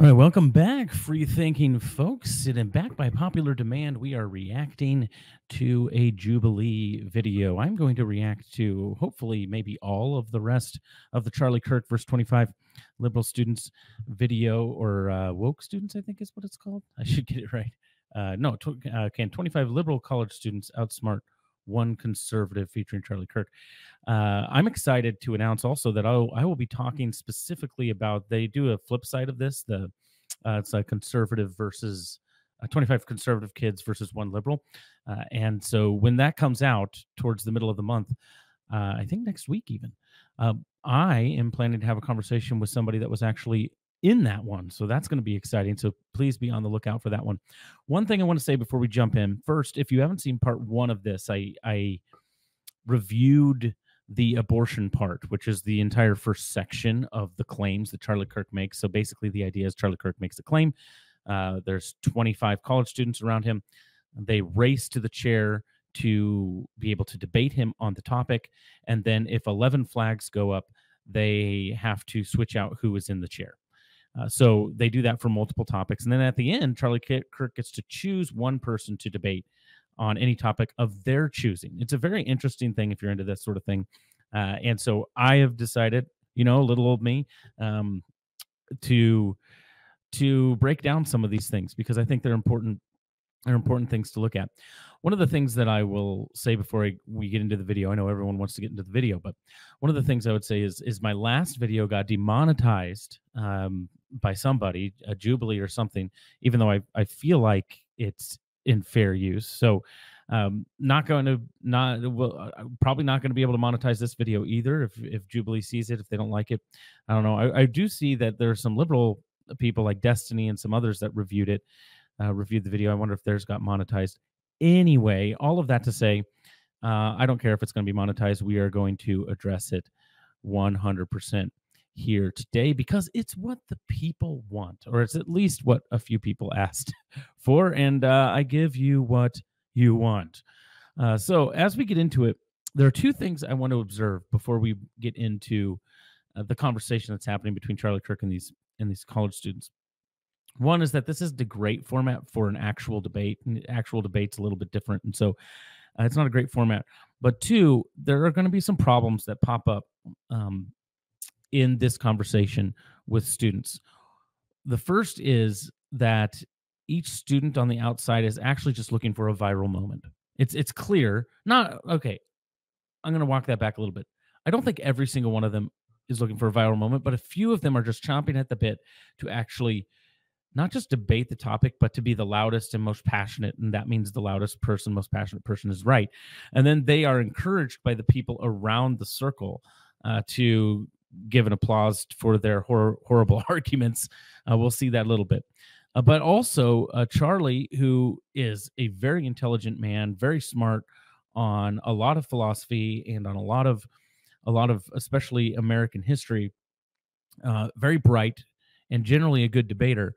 All right, welcome back, free thinking folks. And back by popular demand, we are reacting to a Jubilee video. I'm going to react to hopefully maybe all of the rest of the Charlie Kirk verse 25 liberal students video, or woke students, I think is what it's called. I should get it right. No, can 25 liberal college students outsmart one conservative, featuring Charlie Kirk. I'm excited to announce also that I will be talking specifically about, they do a flip side of this. It's a conservative versus 25 conservative kids versus one liberal. And so when that comes out towards the middle of the month, I think next week even, I am planning to have a conversation with somebody that was actually in that one. So that's going to be exciting. So please be on the lookout for that one. One thing I want to say before we jump in, first, if you haven't seen part one of this, I reviewed the abortion part, which is the entire first section of the claims that Charlie Kirk makes. So basically the idea is Charlie Kirk makes a claim. There's 25 college students around him. They race to the chair to be able to debate him on the topic. And then if 11 flags go up, they have to switch out who is in the chair. So they do that for multiple topics. And then at the end, Charlie Kirk gets to choose one person to debate on any topic of their choosing. It's a very interesting thing if you're into this sort of thing. And so I have decided, little old me, to break down some of these things, because I think they're important. Are important things to look at. One of the things that I will say before we get into the video, I know everyone wants to get into the video, but one of the things I would say is my last video got demonetized by somebody, a Jubilee or something, even though I feel like it's in fair use. So probably not going to be able to monetize this video either if Jubilee sees it, if they don't like it. I don't know. I do see that there are some liberal people like Destiny and some others that reviewed the video. I wonder if theirs got monetized. Anyway, all of that to say, I don't care if it's going to be monetized. We are going to address it 100% here today, because it's what the people want, or it's at least what a few people asked for, and I give you what you want. So as we get into it, there are two things I want to observe before we get into the conversation that's happening between Charlie Kirk and these college students. One is that this is the great format for an actual debate. And actual debate's a little bit different, and so it's not a great format. But two, there are going to be some problems that pop up in this conversation with students. The first is that each student on the outside is actually just looking for a viral moment. It's clear. Okay, I'm going to walk that back a little bit. I don't think every single one of them is looking for a viral moment, but a few of them are just chomping at the bit to actually not just debate the topic, but to be the loudest and most passionate. And that means the loudest person, most passionate person is right. And then they are encouraged by the people around the circle to give an applause for their horrible arguments. We'll see that a little bit. But also Charlie, who is a very intelligent man, very smart on a lot of philosophy and on a lot of especially American history, very bright and generally a good debater.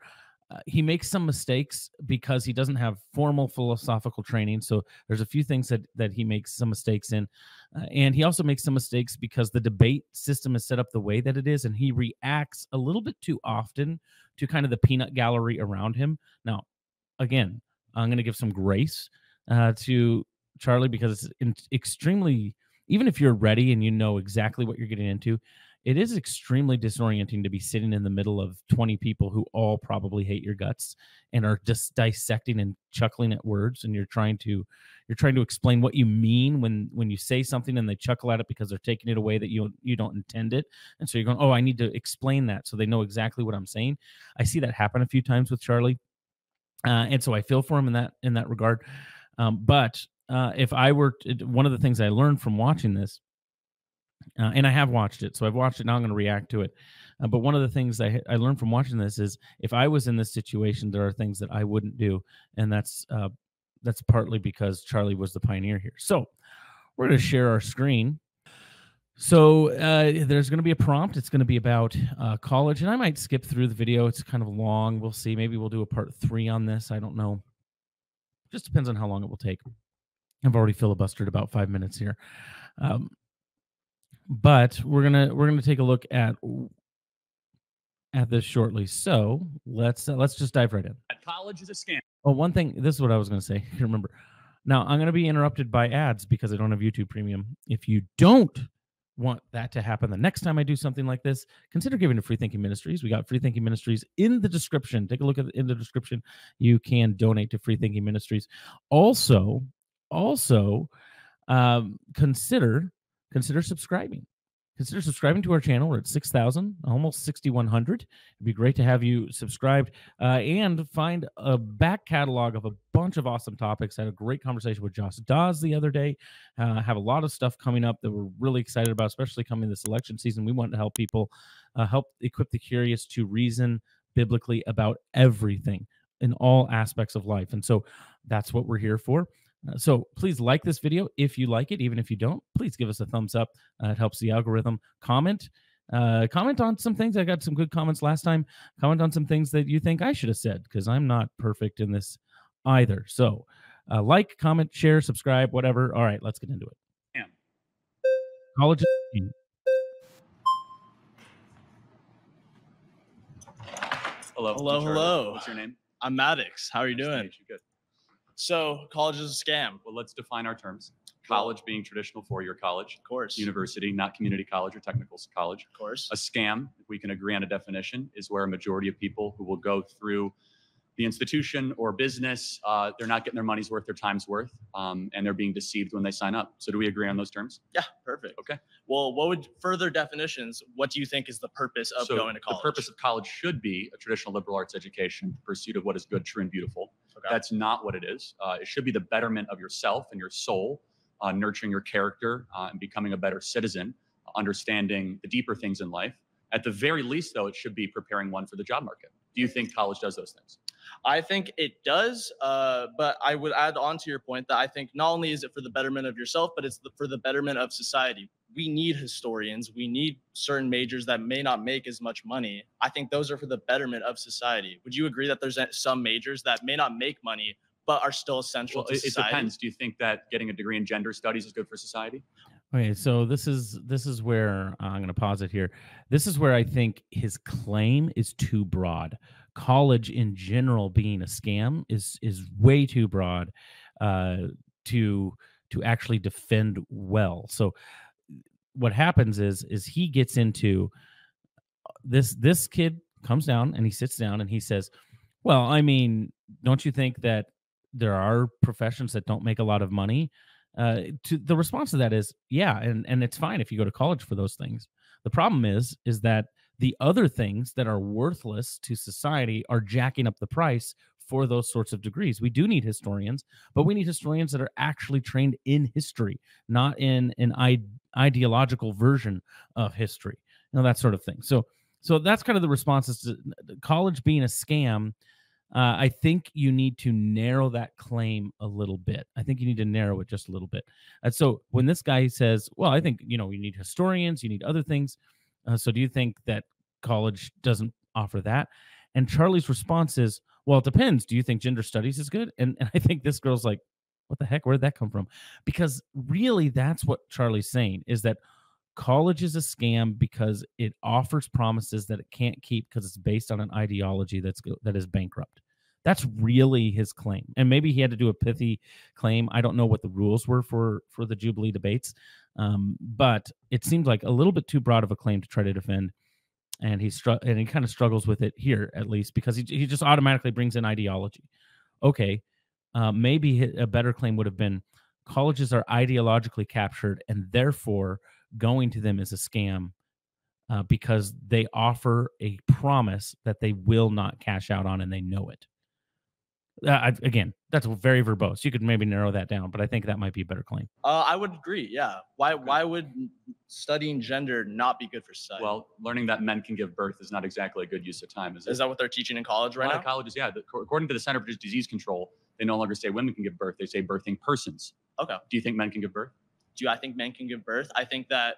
He makes some mistakes because he doesn't have formal philosophical training. So there's a few things that he makes some mistakes in. And he also makes some mistakes because the debate system is set up the way that it is. And he reacts a little bit too often to kind of the peanut gallery around him. Now, again, I'm going to give some grace to Charlie, because it's extremely, even if you're ready and you know exactly what you're getting into, it is extremely disorienting to be sitting in the middle of 20 people who all probably hate your guts and are just dissecting and chuckling at words, and you're trying to explain what you mean when you say something, and they chuckle at it because they're taking it away that you don't intend it. And so you're going, oh, I need to explain that so they know exactly what I'm saying. I see that happen a few times with Charlie, and so I feel for him in that regard. But if I were one of the things I learned from watching this, and I have watched it, so I've watched it. Now I'm going to react to it. But one of the things I learned from watching this is, if I was in this situation, there are things that I wouldn't do, and that's partly because Charlie was the pioneer here. So we're going to share our screen. So there's going to be a prompt. It's going to be about college, and I might skip through the video. It's kind of long. We'll see. Maybe we'll do a part 3 on this. I don't know. Just depends on how long it will take. I've already filibustered about 5 minutes here. But we're gonna take a look at at this shortly. So let's just dive right in. College is a scam. Oh, one thing. This is what I was going to say. Remember, now I'm going to be interrupted by ads because I don't have YouTube Premium. If you don't want that to happen the next time I do something like this, consider giving to FreeThinking Ministries. We got FreeThinking Ministries in the description. Take a look in the description. You can donate to FreeThinking Ministries. Also, consider subscribing. Consider subscribing to our channel. We're at 6,000, almost 6,100. It'd be great to have you subscribed and find a back catalog of a bunch of awesome topics. I had a great conversation with Josh Dawes the other day. Have a lot of stuff coming up that we're really excited about, especially coming this election season. We want to help people, help equip the curious to reason biblically about everything in all aspects of life. And so that's what we're here for. So please like this video if you like it. Even if you don't, please give us a thumbs up. It helps the algorithm. Comment on some things. I got some good comments last time. Comment on some things that you think I should have said, because I'm not perfect in this either. So like, comment, share, subscribe, whatever. All right, let's get into it. Yeah. College. Hello. What's your name? I'm Maddox. How are you doing? Good. So, college is a scam. Well, let's define our terms. College being traditional four-year college. Of course. University, not community college or technical college. Of course. A scam, if we can agree on a definition, is where a majority of people who will go through the institution or business, they're not getting their money's worth, their time's worth, and they're being deceived when they sign up. So do we agree on those terms? Yeah, perfect. Okay. Well, what would further definitions, what do you think is the purpose of going to college? The purpose of college should be a traditional liberal arts education, the pursuit of what is good, true, and beautiful. Okay. That's not what it is. It should be the betterment of yourself and your soul, nurturing your character and becoming a better citizen, understanding the deeper things in life. At the very least, though, it should be preparing one for the job market. Do you think college does those things? I think it does, but I would add on to your point that I think not only is it for the betterment of yourself, but it's for the betterment of society. We need historians. We need certain majors that may not make as much money. I think those are for the betterment of society. Would you agree that there's some majors that may not make money, but are still essential to society? It depends. Do you think that getting a degree in gender studies is good for society? Okay, so this is where I'm going to pause it here. This is where I think his claim is too broad. College in general being a scam is way too broad to actually defend well. So what happens is he gets into this kid comes down and he sits down and he says, well, I mean, don't you think that there are professions that don't make a lot of money? The response to that is, yeah, and it's fine if you go to college for those things. The problem is that the other things that are worthless to society are jacking up the price for those sorts of degrees. We do need historians, but we need historians that are actually trained in history, not in an ideological version of history, that sort of thing. So that's kind of the responses to college being a scam. I think you need to narrow that claim a little bit. I think you need to narrow it just a little bit. And so when this guy says, well, I think, you need historians, you need other things. So do you think that college doesn't offer that? And Charlie's response is, well, it depends. Do you think gender studies is good? And I think this girl's like, what the heck? Where did that come from? Because really that's what Charlie's saying, is that college is a scam because it offers promises that it can't keep because it's based on an ideology that is bankrupt. That's really his claim. And maybe he had to do a pithy claim. I don't know what the rules were for the Jubilee debates, but it seemed like a little bit too broad of a claim to try to defend. And he kind of struggles with it here, at least, because he just automatically brings in ideology. Okay, maybe a better claim would have been colleges are ideologically captured, and therefore going to them is a scam because they offer a promise that they will not cash out on, and they know it. Again, that's very verbose. You could maybe narrow that down, but I think that might be a better claim. I would agree. Yeah. Why would studying gender not be good for society? Well, learning that men can give birth is not exactly a good use of time, is it? Is that what they're teaching in college right now? A lot of colleges, yeah. According to the Center for Disease Control, they no longer say women can give birth; they say birthing persons. Okay. Do you think men can give birth? Do I think men can give birth? I think that.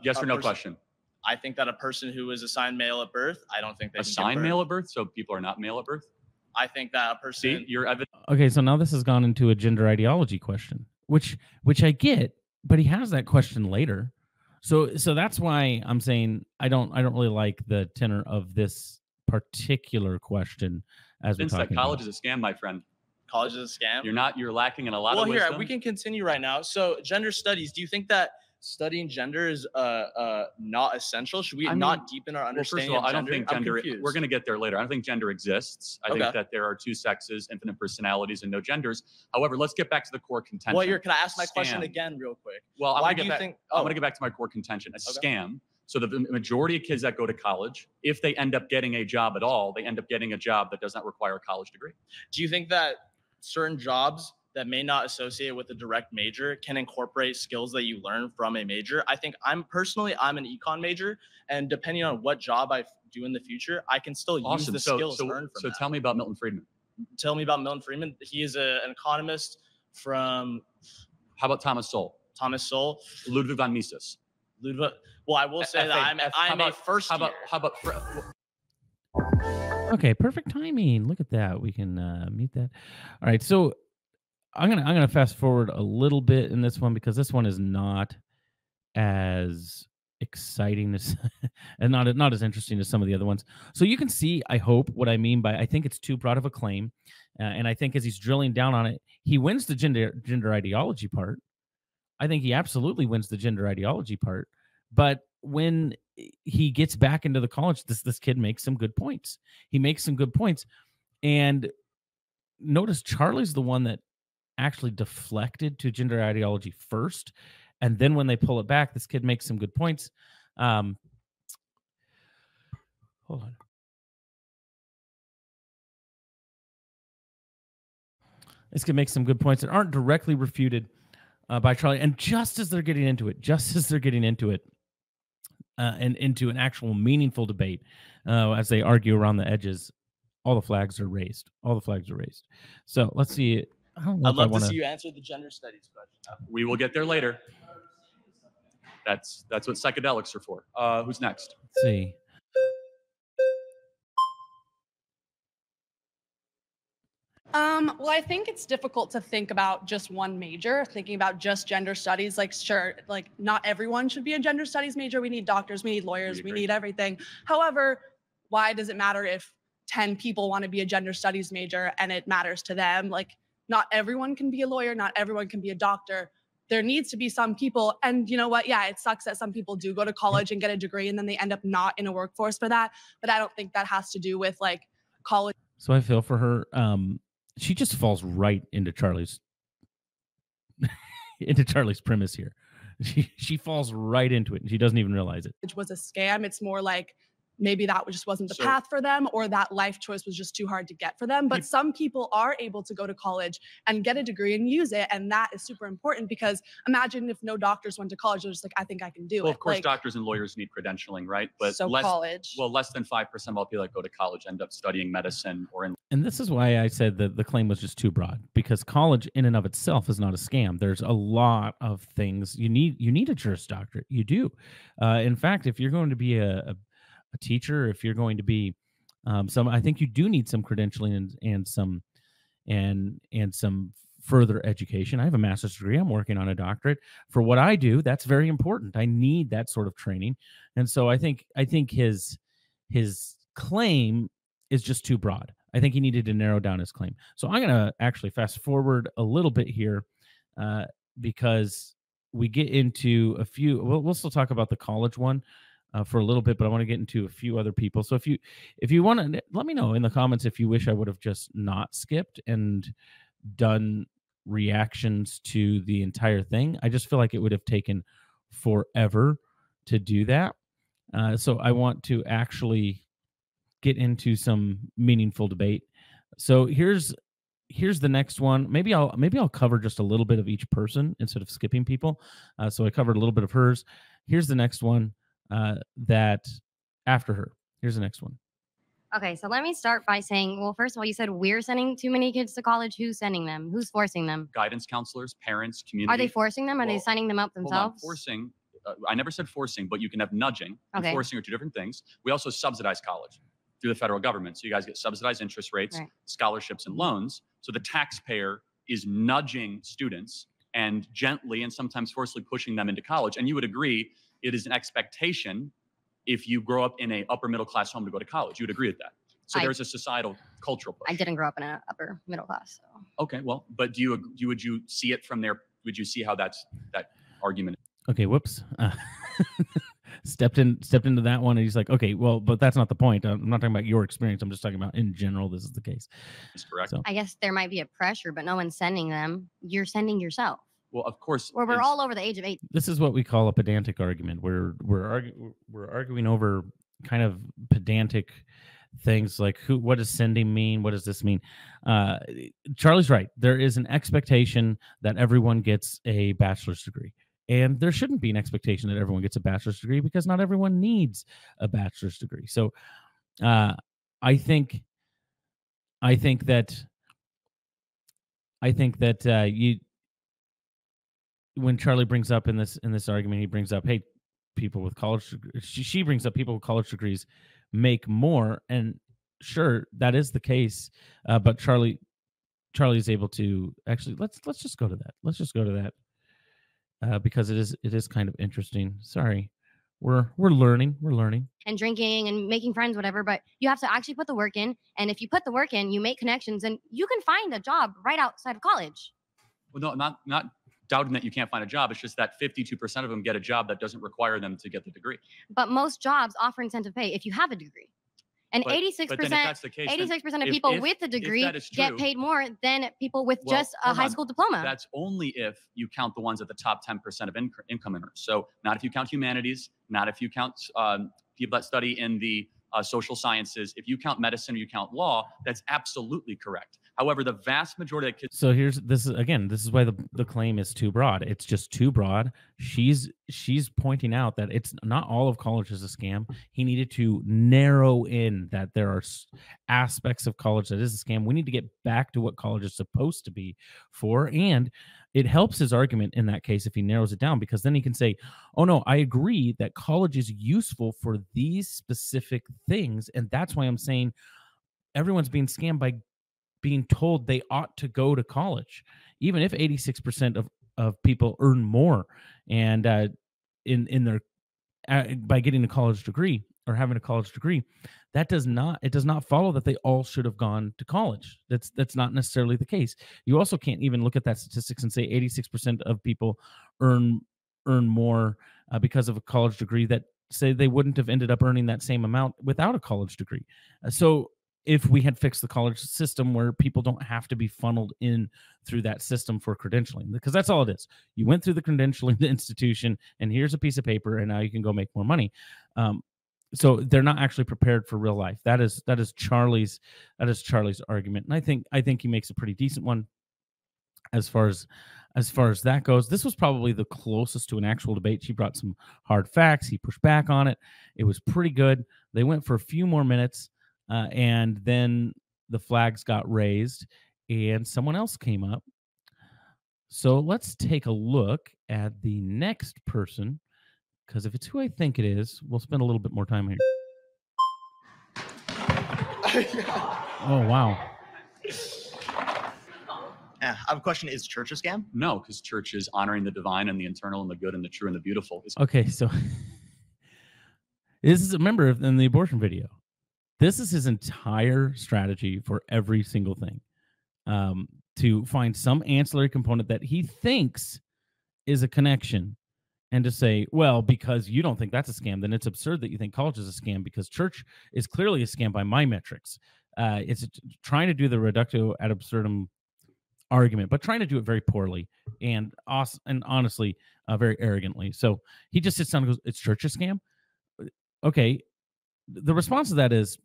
Yes or no question. I think that a person who is assigned male at birth, I don't think they can assigned male at birth. So people are not male at birth. I think that a person. See, you're evidence. Okay, so now this has gone into a gender ideology question, which I get, but he has that question later. So that's why I'm saying I don't really like the tenor of this particular question as we're Since that talking college about. is a scam, my friend. College is a scam. You're lacking in a lot Well, of here wisdom. we can continue right now. So, gender studies. Do you think that studying gender is not essential? Should we not deepen our Well, understanding first of all, of I don't gender? think I'm gender. confused. We're going to get there later. I don't think gender exists. I think Okay. that there are two sexes, infinite personalities, and no genders. However, let's get back to the core contention. Well, here, can I ask my question Scam. again, real quick? Well, Why do you think? Oh, I'm going to get back to my core contention. A Okay. scam. So the majority of kids that go to college, if they end up getting a job at all, they end up getting a job that does not require a college degree. do you think that certain jobs that may not associate with a direct major can incorporate skills that you learn from a major? I think I'm an econ major, and depending on what job I do in the future, I can still use Awesome. the skills learned from So that. tell me about Milton Friedman. Tell me about Milton Friedman. He is an economist from How about Thomas Sowell? Thomas Sowell. Ludwig von Mises. Ludwig. Well, I will say that I'm a first year. How about Okay, perfect timing. Look at that. We can mute that. All right, so I'm gonna fast forward a little bit in this one because this one is not as exciting as and not as interesting as some of the other ones. So you can see, I hope, what I mean by I think it's too broad of a claim, and I think as he's drilling down on it, he wins the gender ideology part. I think he absolutely wins the gender ideology part, but when he gets back into the college, this kid makes some good points. He makes some good points, and notice Charlie's the one that actually deflected to gender ideology first, and then when they pull it back, this kid makes some good points. Hold on. This kid makes some good points that aren't directly refuted by Charlie. And just as they're getting into it, and into an actual meaningful debate, as they argue around the edges, all the flags are raised. So let's see. I'd love to see you answer the gender studies question. We will get there later. That's what psychedelics are for. Who's next? Let's see. Well, I think it's difficult to think about just one major, thinking about just gender studies. Like, sure, like not everyone should be a gender studies major. We need doctors, we need lawyers, we need everything. However, why does it matter if 10 people want to be a gender studies major and it matters to them? Like, not everyone can be a lawyer, not everyone can be a doctor. There needs to be some people. And you know what? Yeah, it sucks that some people do go to college and get a degree and then they end up not in a workforce for that. But I don't think that has to do with like college. So I feel for her. She just falls right into Charlie's premise here. She falls right into it and she doesn't even realize it. It was a scam. It's more like maybe that just wasn't the path for them, or that life choice was just too hard to get for them. But some people are able to go to college and get a degree and use it. And that is super important, because imagine if no doctors went to college, they're just like, I think I can do it. Well, of course, like, doctors and lawyers need credentialing, right? But so college. Well, less than 5% of all people that go to college end up studying medicine or in. And this is why I said that the claim was just too broad, because college in and of itself is not a scam. There's a lot of things you need a Juris Doctorate. You do. In fact, if you're going to be a teacher, if you're going to be I think you do need some credentialing and some further education. I have a master's degree. I'm working on a doctorate. For what I do, that's very important. I need that sort of training. And so I think his claim is just too broad. I think he needed to narrow down his claim. So I'm going to actually fast forward a little bit here because we get into a few. We'll still talk about the college one for a little bit, but I want to get into a few other people. So if you want to, let me know in the comments if you wish I would have just not skipped and done reactions to the entire thing. I just feel like it would have taken forever to do that. So I want to actually get into some meaningful debate. So here's the next one. Maybe I'll cover just a little bit of each person instead of skipping people. So I covered a little bit of hers. Here's the next one. That after her. Here's the next one. Okay, so let me start by saying, well, first of all, you said we're sending too many kids to college. Who's sending them? Who's forcing them? Guidance counselors, parents, community. Are they forcing them? Are they signing them up themselves? Forcing. I never said forcing, but you can have nudging. Okay. And forcing are two different things. We also subsidize college through the federal government. So you guys get subsidized interest rates, scholarships, and loans. So the taxpayer is nudging students and gently and sometimes forcefully pushing them into college. And you would agree it is an expectation if you grow up in a upper middle class home to go to college. You would agree with that. So there's a societal cultural push. I didn't grow up in an upper middle class. So. Okay, well, but would you see it from there? Would you see how that argument? Okay, whoops. Stepped into that one, and he's like, okay, well, but that's not the point. I'm not talking about your experience. I'm just talking about in general, this is the case. That's correct. So, I guess there might be a pressure, but no one's sending them. You're sending yourself. Well, of course. Or we're all over the age of 8. this is what we call a pedantic argument. We're arguing over kind of pedantic things like what does sending mean? What does this mean? Charlie's right. There is an expectation that everyone gets a bachelor's degree. And there shouldn't be an expectation that everyone gets a bachelor's degree because not everyone needs a bachelor's degree. So I think that when Charlie brings up in this argument, he brings up, hey, people with college degrees, she brings up people with college degrees make more, and sure, that is the case. But Charlie is able to actually let's just go to that. Let's just go to that. Because it is kind of interesting. Sorry, we're learning. And drinking and making friends, whatever. But you have to actually put the work in. And if you put the work in, you make connections, and you can find a job right outside of college. Well, no, not doubting that you can't find a job. It's just that 52% of them get a job that doesn't require them to get the degree. But most jobs offer incentive pay if you have a degree. And 86% of people with a degree get paid more than people with just a high school diploma. That's only if you count the ones at the top 10% of income earners. So not if you count humanities, not if you count people that study in the social sciences. If you count medicine or you count law, that's absolutely correct. However, the vast majority of kids. So this is why the claim is too broad. It's just too broad. She's pointing out that it's not all of college is a scam. He needed to narrow in that there are aspects of college that is a scam. We need to get back to what college is supposed to be for, and it helps his argument in that case if he narrows it down, because then he can say, oh no, I agree that college is useful for these specific things, and that's why I'm saying everyone's being scammed by being told they ought to go to college, even if 86% of people earn more and in their by getting a college degree or having a college degree. It does not follow that they all should have gone to college. That's not necessarily the case. You also can't even look at that statistics and say 86% of people earn more because of a college degree, that say they wouldn't have ended up earning that same amount without a college degree. So if we had fixed the college system where people don't have to be funneled in through that system for credentialing, because that's all it is. You went through the credentialing institution, and here's a piece of paper, and now you can go make more money. So they're not actually prepared for real life. That is Charlie's argument, and I think he makes a pretty decent one as far as that goes. This was probably the closest to an actual debate. She brought some hard facts. He pushed back on it. It was pretty good. They went for a few more minutes. And then the flags got raised and someone else came up. So let's take a look at the next person, because if it's who I think it is, we'll spend a little bit more time here. Oh, wow. I have a question. Is church a scam? No, because church is honoring the divine and the eternal and the good and the true and the beautiful. Okay, so this is, remember in the abortion video, this is his entire strategy for every single thing, to find some ancillary component that he thinks is a connection, and to say, well, because you don't think that's a scam, then it's absurd that you think college is a scam, because church is clearly a scam by my metrics. It's trying to do the reductio ad absurdum argument, but trying to do it very poorly and honestly, very arrogantly. So he just sits down and goes, it's church a scam? Okay. The response to that is,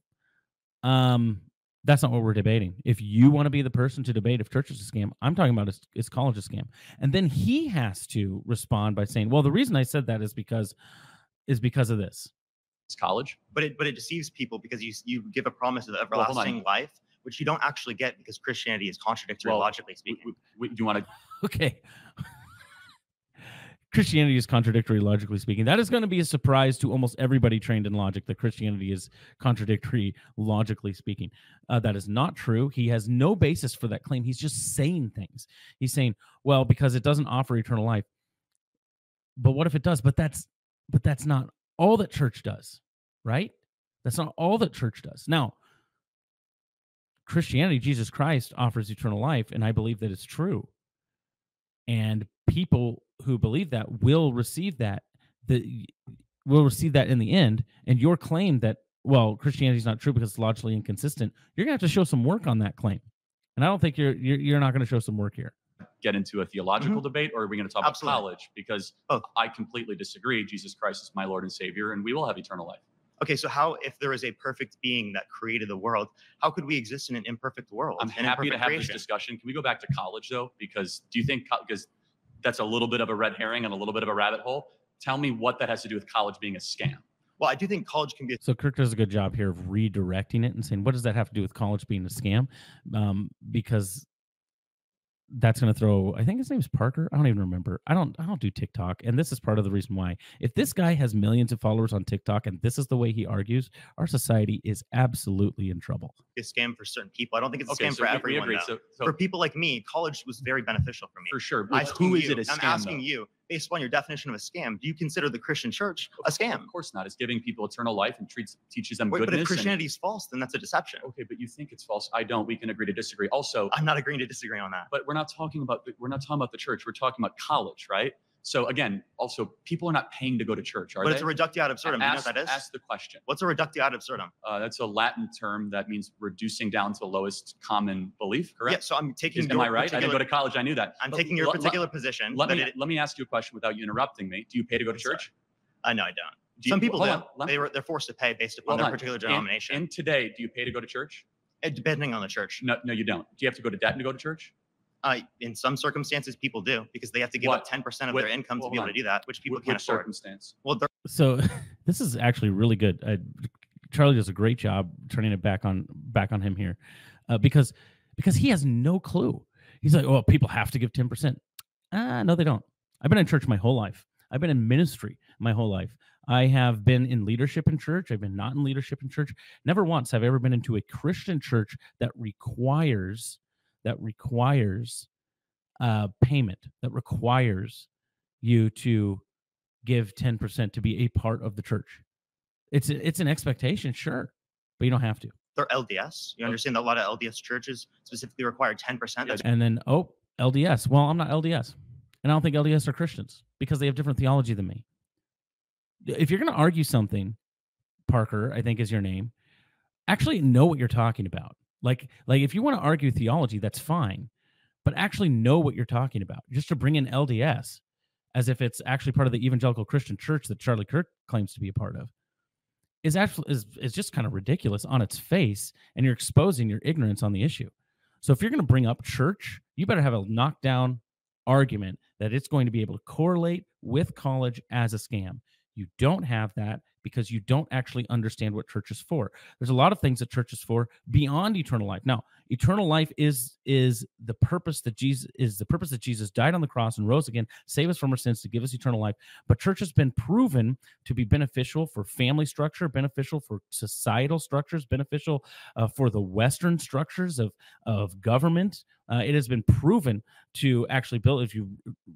that's not what we're debating. If you want to be the person to debate if church is a scam, I'm talking about is college a scam. And then he has to respond by saying, well, the reason I said that is because of this. It's college. But it deceives people, because you give a promise of everlasting life, which you don't actually get, because Christianity is contradictory, logically speaking. Do you want to? Okay. Christianity is contradictory, logically speaking. That is going to be a surprise to almost everybody trained in logic, that Christianity is contradictory, logically speaking. That is not true. He has no basis for that claim. He's just saying things. He's saying, well, because it doesn't offer eternal life. But what if it does? But that's not all that church does, right? That's not all that church does. Now, Christianity, Jesus Christ, offers eternal life, and I believe that it's true. And people who believe that will receive that. Will receive that in the end. And your claim that, well, Christianity is not true because it's logically inconsistent, you're gonna have to show some work on that claim. And I don't think you're not going to show some work here. Get into a theological debate, or are we going to talk about college? Because I completely disagree. Jesus Christ is my Lord and Savior, and we will have eternal life. Okay, so how, if there is a perfect being that created the world, how could we exist in an imperfect world? I'm happy to have this discussion. Can we go back to college, though? Because do you think, because that's a little bit of a red herring and a little bit of a rabbit hole, tell me what that has to do with college being a scam. Well, I do think college can be. So Kirk does a good job here of redirecting it and saying, what does that have to do with college being a scam? Because that's going to throw, I think his name is Parker. I don't even remember. I don't do TikTok. And this is part of the reason why. If this guy has millions of followers on TikTok and this is the way he argues, our society is absolutely in trouble. A scam for certain people. I don't think it's a scam for everyone. So for people like me, college was very beneficial for me. For sure. But who is it a scam? I'm asking you, based on your definition of a scam, do you consider the Christian church a scam? Of course not. It's giving people eternal life and teaches them goodness. But if Christianity is false, then that's a deception. Okay, but you think it's false. I don't. We can agree to disagree. Also, I'm not agreeing to disagree on that. But we're not talking about the church. We're talking about college, right? So again, also, people are not paying to go to church, are they? But it's a reductio ad absurdum. Do you know what that is? Ask the question. What's a reductio ad absurdum? That's a Latin term that means reducing down to the lowest common belief, correct? Yeah, so I'm taking Am I right? I didn't go to college. I knew that. I'm taking your particular position. Let me ask you a question without you interrupting me. Do you pay to go to church? No, I don't. Some people do. They're forced to pay based upon their particular denomination. And today, do you pay to go to church? Depending on the church. No, you don't. Do you have to go to debt to go to church? In some circumstances, people do, because they have to give up 10% of their income to be able to do that, which people can't afford. Circumstance? Well, so this is actually really good. Charlie does a great job turning it back on him here, because he has no clue. He's like, oh, people have to give 10%. No, they don't. I've been in church my whole life. I've been in ministry my whole life. I have been in leadership in church. I've been not in leadership in church. Never once have I ever been into a Christian church that requires payment, that requires you to give 10% to be a part of the church. It's an expectation, sure, but you don't have to. They're LDS. You understand that a lot of LDS churches specifically require 10%. And then, LDS. Well, I'm not LDS. And I don't think LDS are Christians because they have different theology than me. If you're going to argue something, Parker, I think is your name, actually know what you're talking about. Like if you want to argue theology, that's fine, but actually know what you're talking about. Just to bring in LDS as if it's actually part of the evangelical Christian church that Charlie Kirk claims to be a part of is just kind of ridiculous on its face, and you're exposing your ignorance on the issue. So if you're going to bring up church, you better have a knockdown argument that it's going to be able to correlate with college as a scam. You don't have that because you don't actually understand what church is for. There's a lot of things that church is for beyond eternal life. Now, eternal life is the purpose that Jesus died on the cross and rose again, save us from our sins, to give us eternal life. But church has been proven to be beneficial for family structure, beneficial for societal structures, beneficial for the Western structures of government. It has been proven to actually build, if you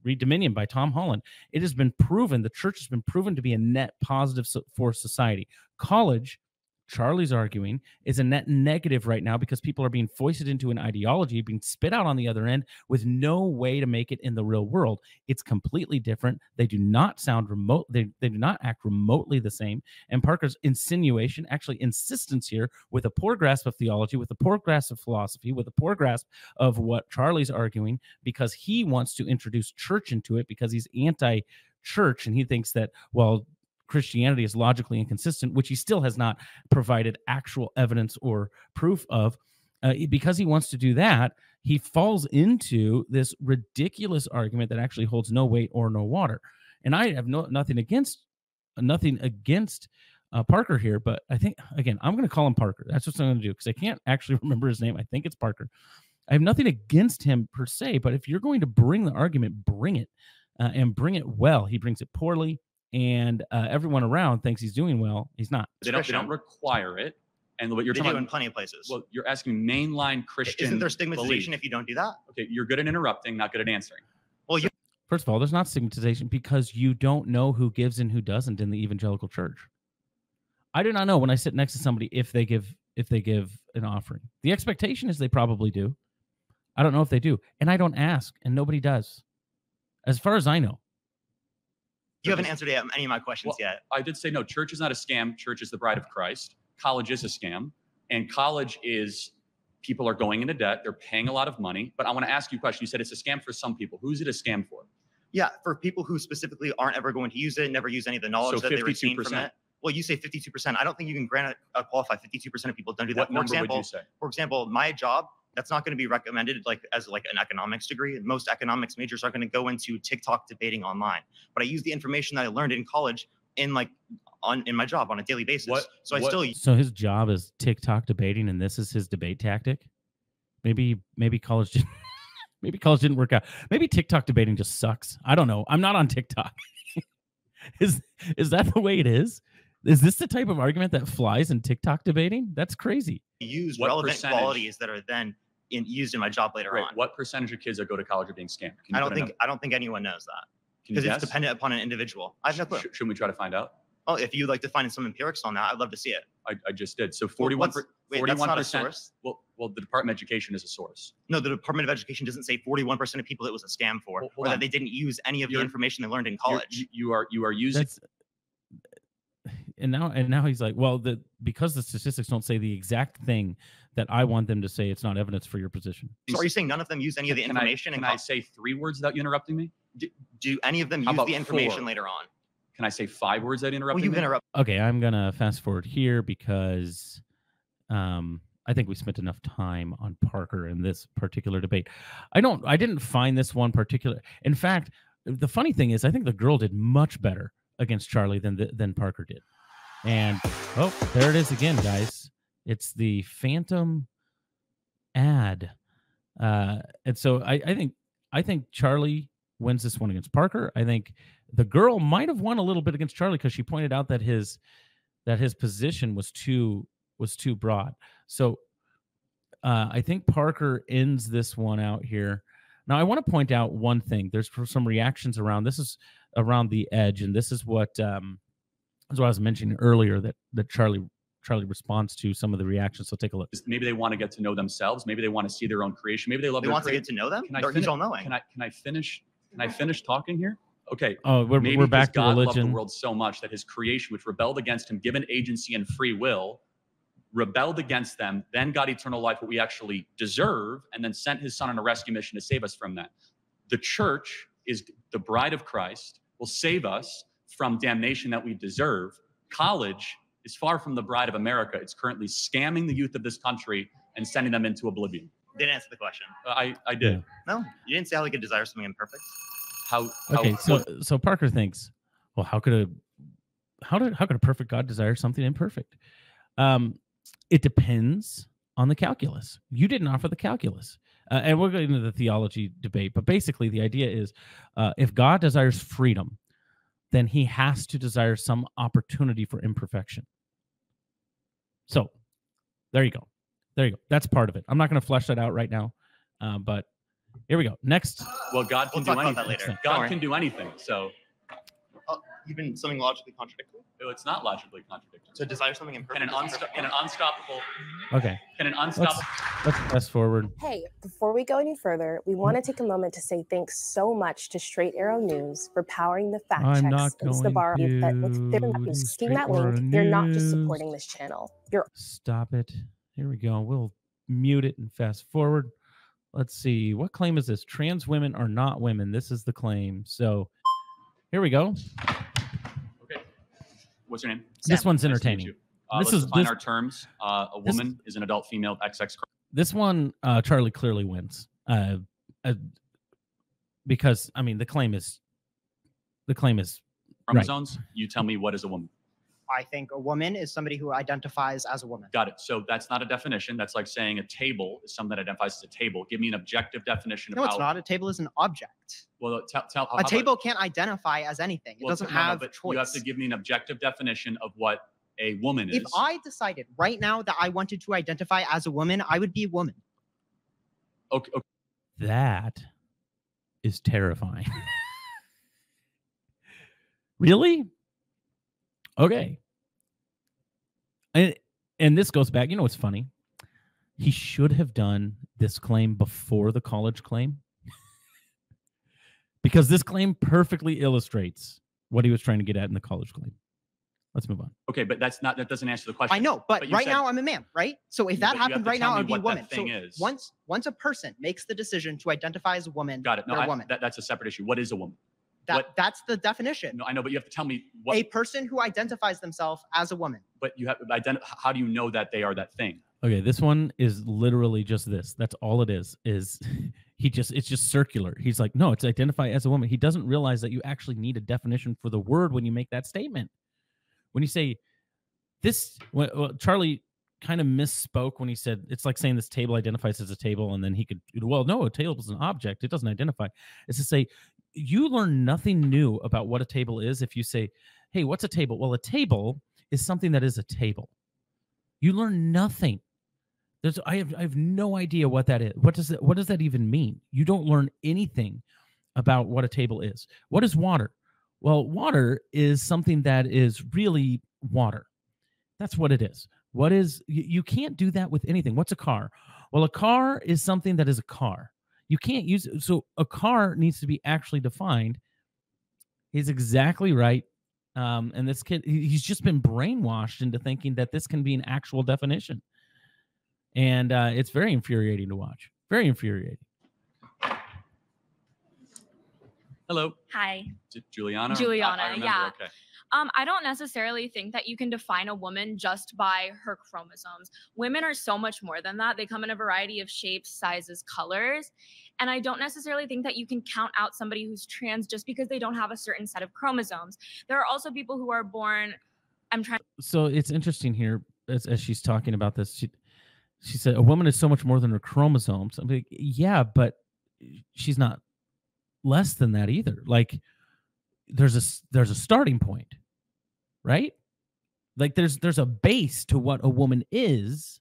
read Dominion by Tom Holland, it has been proven, the church has been proven to be a net positive for society. College, Charlie's arguing, is a net negative right now because people are being foisted into an ideology, being spit out on the other end with no way to make it in the real world. It's completely different. They do not sound remote. They do not act remotely the same. And Parker's insinuation, actually insistence here, with a poor grasp of theology, with a poor grasp of philosophy, with a poor grasp of what Charlie's arguing, because he wants to introduce church into it because he's anti-church and he thinks that, well, Christianity is logically inconsistent, which he still has not provided actual evidence or proof of. Because he wants to do that, he falls into this ridiculous argument that actually holds no weight or no water. And I have nothing against Parker here, but I think, again, I'm going to call him Parker. That's what I'm going to do because I can't actually remember his name. I think it's Parker. I have nothing against him per se, but if you're going to bring the argument, bring it. and bring it well. He brings it poorly, and everyone around thinks he's doing well. He's not. They don't require it. And what you're talking about in plenty of places. Well, you're asking mainline Christian. Isn't there stigmatization if you don't do that? Okay, you're good at interrupting, not good at answering. Well, first of all, there's not stigmatization because you don't know who gives and who doesn't in the evangelical church. I do not know when I sit next to somebody if they give an offering. The expectation is they probably do. I don't know if they do, and I don't ask, and nobody does, as far as I know. You haven't answered any of my questions yet. I did say no. Church is not a scam. Church is the bride of Christ. College is a scam, and college is people are going into debt. They're paying a lot of money. But I want to ask you a question. You said it's a scam for some people. Who's it a scam for? Yeah, for people who specifically aren't ever going to use it, never use any of the knowledge that they receive from it. Well, you say 52%. I don't think you can qualify 52% of people don't do that. What number would you say? For example, my job, that's not going to be recommended as an economics degree. Most economics majors are going to go into TikTok debating online. But I use the information that I learned in college in my job on a daily basis. So his job is TikTok debating, and this is his debate tactic. Maybe college didn't maybe college didn't work out. Maybe TikTok debating just sucks. I don't know. I'm not on TikTok. Is that the way it is? Is this the type of argument that flies in TikTok debating? That's crazy. Use relevant qualities that are then used in my job later on. What percentage of kids that go to college are being scammed? I don't think anyone knows that because it's dependent upon an individual. I have no clue. Shouldn't we try to find out? Well, if you'd like to find some empirics on that, I'd love to see it. I just did. So 41%. That's not a source. Well, the Department of Education is a source. No, the Department of Education doesn't say 41% of people it was a scam for, or that they didn't use any of the information they learned in college. You are using. And now he's like, well, because the statistics don't say the exact thing that I want them to say, it's not evidence for your position. So are you saying none of them use any of the information? Can I say 3 words without you interrupting me? Do any of them use the information later on? Can I say 5 words that interrupt? Well, you interrupt. Okay, I'm gonna fast forward here because I think we spent enough time on Parker in this particular debate. I didn't find this one particular. In fact, the funny thing is, I think the girl did much better against Charlie than Parker did. And there it is again, guys. It's the phantom ad, and so I think Charlie wins this one against Parker. I think the girl might have won a little bit against Charlie because she pointed out that his position was too broad. So I think Parker ends this one out here. Now I want to point out one thing. There's some reactions around. This is around the edge, and this is what I was mentioning earlier that Charlie responds to some of the reactions. So take a look. Maybe they want to get to know themselves. Maybe they want to see their own creation. Maybe they want to get to know them. He's all knowing. Can I finish? Can I finish talking here? Okay. Oh, we're back to religion. God loved the world so much that his creation, which rebelled against him, given agency and free will, rebelled against them, then got eternal life, what we actually deserve, and then sent his son on a rescue mission to save us from that. The church is the bride of Christ, will save us from damnation that we deserve. College is far from the bride of America. It's currently scamming the youth of this country and sending them into oblivion. Didn't answer the question. I did. Yeah. No, you didn't say how we could desire something imperfect. So Parker thinks, well, how could a perfect God desire something imperfect? It depends on the calculus. You didn't offer the calculus, and we'll get into the theology debate. But basically, the idea is, if God desires freedom, then He has to desire some opportunity for imperfection. So, there you go. That's part of it. I'm not going to flesh that out right now, but here we go. Next. Well, God can do anything. God can do anything. So, even something logically contradictory? No, it's not logically contradictory. So desire something imperfect. Can an unstoppable? Okay. Can an unstoppable? Let's fast forward. Hey, before we go any further, we want to take a moment to say thanks so much to Straight Arrow News for powering the fact checks. It's the bar that what's different about seeing that link, you're not just supporting this channel. Stop it. Here we go. We'll mute it and fast forward. Let's see. What claim is this? Trans women are not women. This is the claim. So here we go. Okay. What's your name? This one's entertaining. Let's define our terms. A woman is an adult female XX. This one, Charlie clearly wins. Because I mean, the claim is chromosomes. Right. You tell me, what is a woman? I think a woman is somebody who identifies as a woman. Got it. So that's not a definition. That's like saying a table is something that identifies as a table. Give me an objective definition. No, it's not. A table is an object. Well, a table can't identify as anything. It doesn't have choice. You have to give me an objective definition of what a woman is. If I decided right now that I wanted to identify as a woman, I would be a woman. Okay. That is terrifying. Really? Okay. And this goes back, you know what's funny? He should have done this claim before the college claim. Because this claim perfectly illustrates what he was trying to get at in the college claim. Let's move on. Okay, but that doesn't answer the question. I know, but right now I'm a man, right? So if that happened right now, I'd be a woman. So once a person makes the decision to identify as a woman, got it. No, they're a woman. That's a separate issue. What is a woman? That's the definition. No, I know, but you have to tell me what a person who identifies themselves as a woman. But you have how do you know that they are that thing? Okay, this one is literally just this. That's all it is it's just circular. He's like, no, it's identify as a woman. He doesn't realize that you actually need a definition for the word when you make that statement. When you say this, well, Charlie kind of misspoke when he said it's like saying this table identifies as a table, and then he could, well, no, a table is an object. It doesn't identify. It's to say you learn nothing new about what a table is if you say, hey, what's a table? Well, a table is something that is a table. You learn nothing. I have no idea what that is. What does that even mean? You don't learn anything about what a table is. What is water? Well, water is something that is really water. That's what it is. You can't do that with anything. What's a car? Well, a car is something that is a car. You can't use it. So a car needs to be actually defined. He's exactly right. And this kid, he's just been brainwashed into thinking that this can be an actual definition. And it's very infuriating to watch. Very infuriating. Hello. Hi. Juliana? Juliana, yeah. Okay. I don't necessarily think that you can define a woman just by her chromosomes. Women are so much more than that. They come in a variety of shapes, sizes, colors. And I don't necessarily think that you can count out somebody who's trans just because they don't have a certain set of chromosomes. There are also people who are born, So it's interesting here, as she's talking about this, she said, a woman is so much more than her chromosomes. I'm like, yeah, but she's not less than that either. Like, there's a starting point, right? Like there's a base to what a woman is,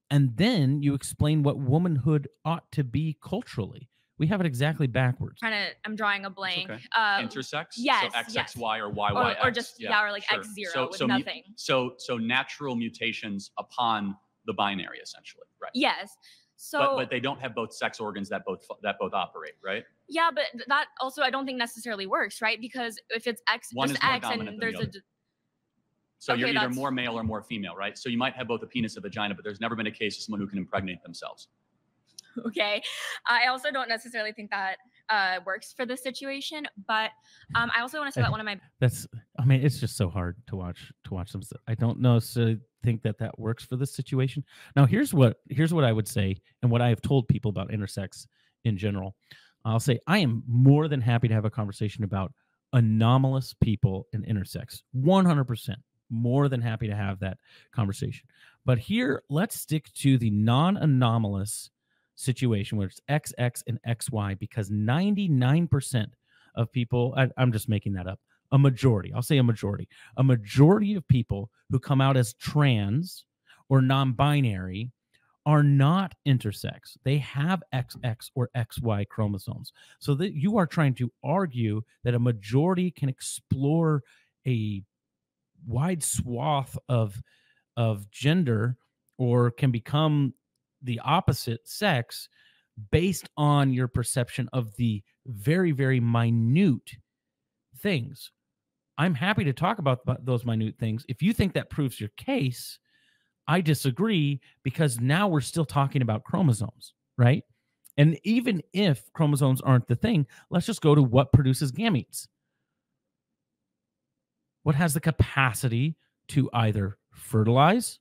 and then you explain what womanhood ought to be culturally. We have it exactly backwards. I'm drawing a blank. Okay. Intersex? Yes. So XXY yes. or YYX. Or just or like sure. X0 with nothing. So natural mutations upon the binary, essentially, right? Yes. So, but they don't have both sex organs that both operate, right? Yeah, but that also I don't think necessarily works, right? Because if it's X, one just is more X, dominant and than there's the other. So you're either more male or more female, right? So you might have both a penis and a vagina, but there's never been a case of someone who can impregnate themselves. Okay. I also don't necessarily think that works for this situation, but I also want to say that one of my it's just so hard to watch them. I don't know, so think that works for this situation. Now here's what I would say, and what I have told people about intersex in general. I'll say I am more than happy to have a conversation about anomalous people and intersex. 100% more than happy to have that conversation. But here, let's stick to the non-anomalous situation where it's XX and XY, because 99% of people, I'm just making that up, a majority of people who come out as trans or non-binary are not intersex. They have XX or XY chromosomes. So that you are trying to argue that a majority can explore a wide swath of gender or can become the opposite sex based on your perception of the very, very minute things. I'm happy to talk about those minute things. If you think that proves your case, I disagree, because now we're still talking about chromosomes, right? And even if chromosomes aren't the thing, let's just go to what produces gametes. What has the capacity to either fertilize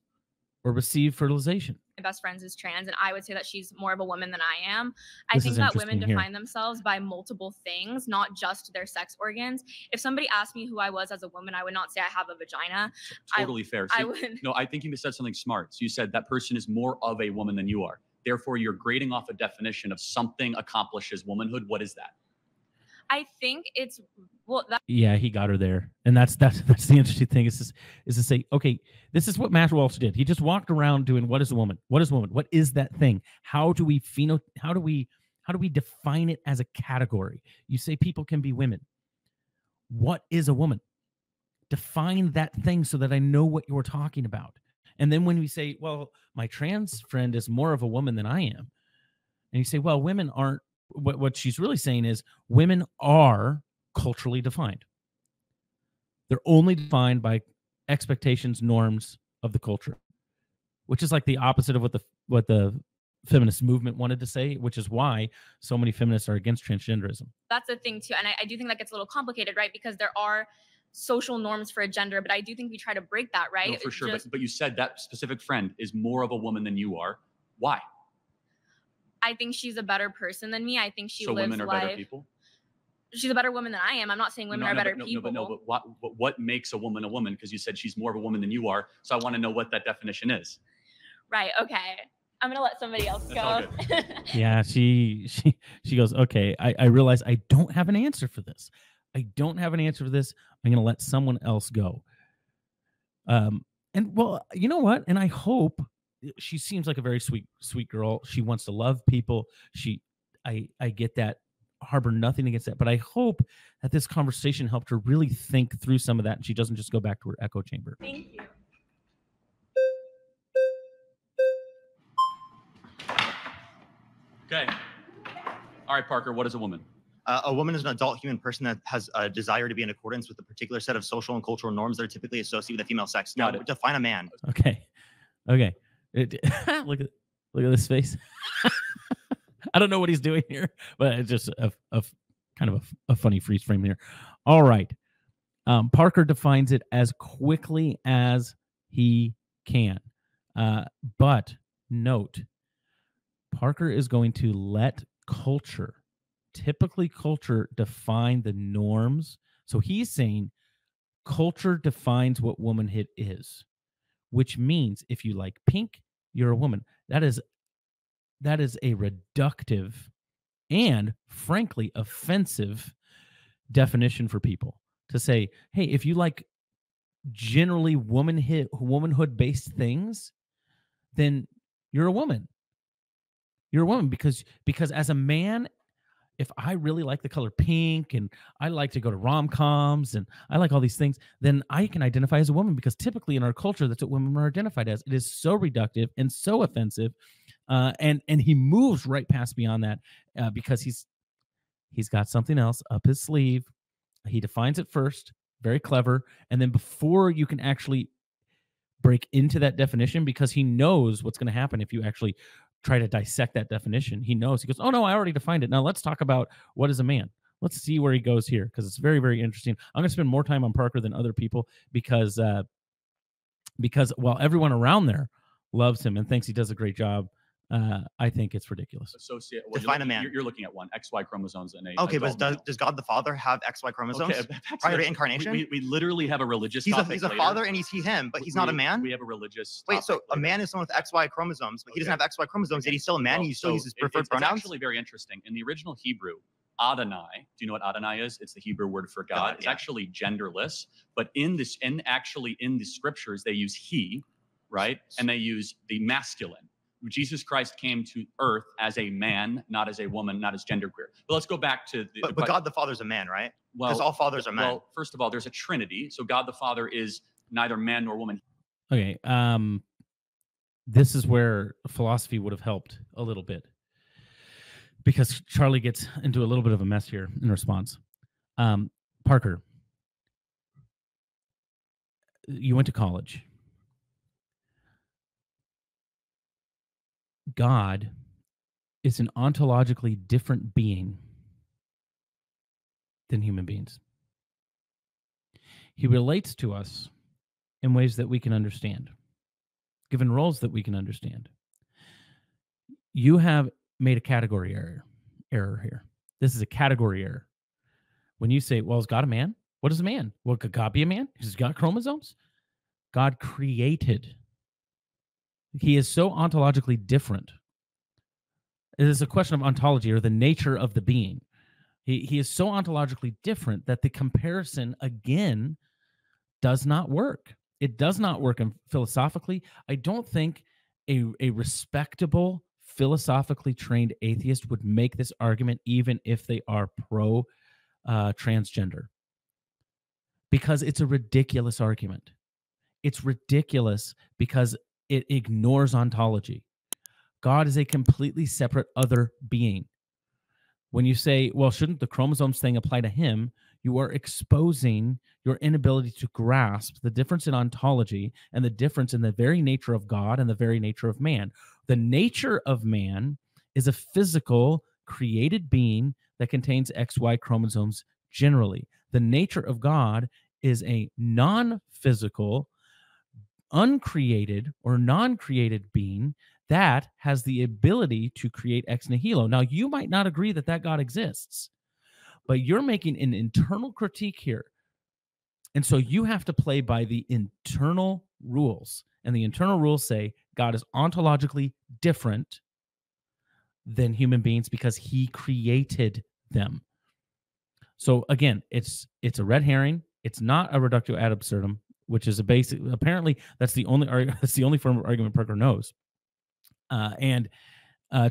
or receive fertilization. My best friend is trans, and I would say that she's more of a woman than I am. I think that women define themselves by multiple things, not just their sex organs. If somebody asked me who I was as a woman, I would not say I have a vagina. Totally fair. So no, I think you said something smart. So you said that person is more of a woman than you are. Therefore, you're grading off a definition of something accomplishes womanhood. What is that? I think it's yeah, he got her there, and that's the interesting thing is to say, okay, this is what Matt Walsh did. He just walked around doing what is a woman? What is a woman? What is that thing? How do we define it as a category? You say people can be women. What is a woman? Define that thing so that I know what you're talking about. And then when we say, well, my trans friend is more of a woman than I am, and you say, well, women aren't. What she's really saying is women are culturally defined. They're only defined by expectations, norms of the culture, which is like the opposite of what the feminist movement wanted to say, which is why so many feminists are against transgenderism. That's the thing too. And I do think that gets a little complicated, right? Because there are social norms for a gender, but I do think we try to break that, right? No, for sure. But you said that specific friend is more of a woman than you are. Why? I think she's a better person than me. I think she lives women are life. Better people? She's a better woman than I am. I'm not saying women are better people. But what makes a woman a woman? Because you said she's more of a woman than you are. So I want to know what that definition is. Right. Okay. I'm gonna let somebody else go. Yeah, she goes, okay, I realize I don't have an answer for this. I'm gonna let someone else go. And well, you know what? And I hope she seems like a very sweet girl. She wants to love people. I get that, harbor nothing against that, but I hope that this conversation helped her really think through some of that and she doesn't just go back to her echo chamber. Thank you. Okay. All right, Parker, what is a woman? A woman is an adult human person that has a desire to be in accordance with a particular set of social and cultural norms that are typically associated with the female sex. Now, define a man. Okay. Look at this face. I don't know what he's doing here, but it's just a kind of a funny freeze frame here. All right. Parker defines it as quickly as he can. But note, Parker is going to let culture, typically culture, define the norms. So he's saying culture defines what womanhood is, which means if you like pink, you're a woman. That is a reductive and frankly offensive definition for people to say, hey, if you like generally womanhood based things, then you're a woman. You're a woman because as a man, if I really like the color pink and I like to go to rom-coms and I like all these things, then I can identify as a woman because typically in our culture, that's what women are identified as. It is so reductive and so offensive. And he moves right past beyond that because he's got something else up his sleeve. He defines it first, very clever. And then before you can actually break into that definition, because he knows what's going to happen if you actually try to dissect that definition. He knows. He goes, oh, no, I already defined it. Now let's talk about what is a man. Let's see where he goes here because it's very, very interesting. I'm going to spend more time on Parker than other people because while everyone around there loves him and thinks he does a great job, I think it's ridiculous. Define a man. You're looking at one, XY chromosomes and a. Okay, but does God the Father have XY chromosomes prior to incarnation? We literally have a religious. He's a father and he's him, but he's not a man. We have a religious. Wait, so a man is someone with XY chromosomes, but he doesn't have XY chromosomes. Yet he's still a man. He still uses preferred pronouns. It's actually very interesting. In the original Hebrew, Adonai. Do you know what Adonai is? It's the Hebrew word for God. It's actually genderless, but in the scriptures they use he, right, and they use the masculine. Jesus Christ came to earth as a man, not as a woman, not as genderqueer. But let's go back to the. But God the Father's a man, right? Well, because all fathers are men. Well, first of all, there's a Trinity, so God the Father is neither man nor woman. Okay, this is where philosophy would have helped a little bit because Charlie gets into a little bit of a mess here in response. Parker, you went to college. God is an ontologically different being than human beings. He relates to us in ways that we can understand. given roles that we can understand. You have made a category error here. This is a category error. When you say, well, is God a man? What is a man? Well, could God be a man? Has God chromosomes? God created. He is so ontologically different. It is a question of ontology, or the nature of the being. He is so ontologically different that the comparison, again, does not work. It does not work philosophically. I don't think a respectable, philosophically trained atheist would make this argument, even if they are pro transgender, because it's a ridiculous argument. It's ridiculous because it ignores ontology. God is a completely separate other being. When you say, well, shouldn't the chromosomes thing apply to him? You are exposing your inability to grasp the difference in ontology and the difference in the very nature of God and the very nature of man. The nature of man is a physical, created being that contains XY chromosomes generally. The nature of God is a non-physical, uncreated or non-created being that has the ability to create ex nihilo. Now, you might not agree that that God exists, but you're making an internal critique here. And so you have to play by the internal rules. And the internal rules say God is ontologically different than human beings because he created them. So again, it's a red herring. It's not a reductio ad absurdum, which is a basic. Apparently, that's the only form of argument Parker knows. And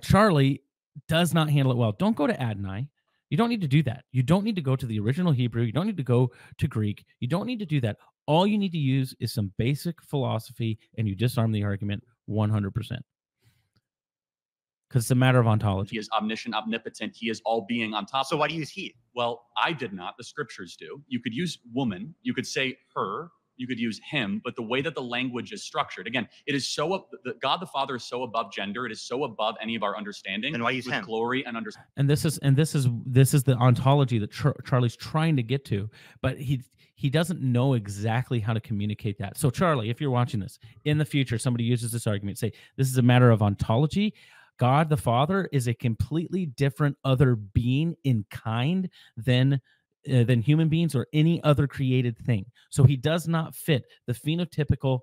Charlie does not handle it well. Don't go to Adonai. You don't need to do that. You don't need to go to the original Hebrew. You don't need to go to Greek. You don't need to do that. All you need to use is some basic philosophy, and you disarm the argument 100%. Because it's a matter of ontology. He is omniscient, omnipotent. He is all being on top. So why do you use he? Well, I did not. The scriptures do. You could use woman. You could say her. You could use him. But the way that the language is structured, again, it is so God the Father is so above gender. It is so above any of our understanding. And why use him? Glory and understanding. And this is the ontology that Charlie's trying to get to, but he doesn't know exactly how to communicate that. So Charlie, if you're watching this in the future, somebody uses this argument, say this is a matter of ontology. God the Father is a completely different other being in kind than human beings or any other created thing. So he does not fit the phenotypical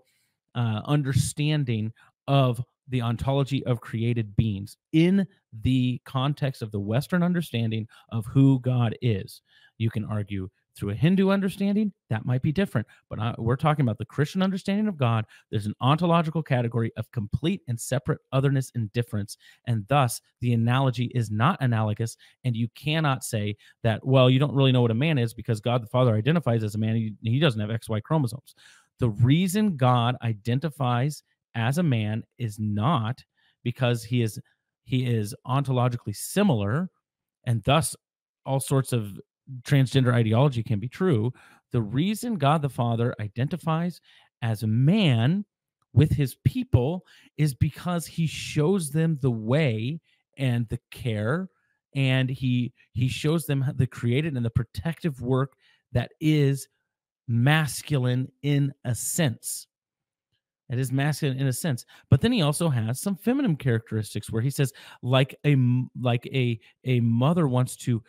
understanding of the ontology of created beings in the context of the Western understanding of who God is. You can argue through a Hindu understanding, that might be different. But we're talking about the Christian understanding of God. There's an ontological category of complete and separate otherness and difference. And thus, the analogy is not analogous. And you cannot say that, well, you don't really know what a man is because God the Father identifies as a man. He doesn't have XY chromosomes. The reason God identifies as a man is not because he is ontologically similar, and thus all sorts of transgender ideology can be true. The reason God the Father identifies as a man with his people is because he shows them the way and the care, and he shows them the created and the protective work that is masculine in a sense. It is masculine in a sense, but then he also has some feminine characteristics where he says, like a mother wants to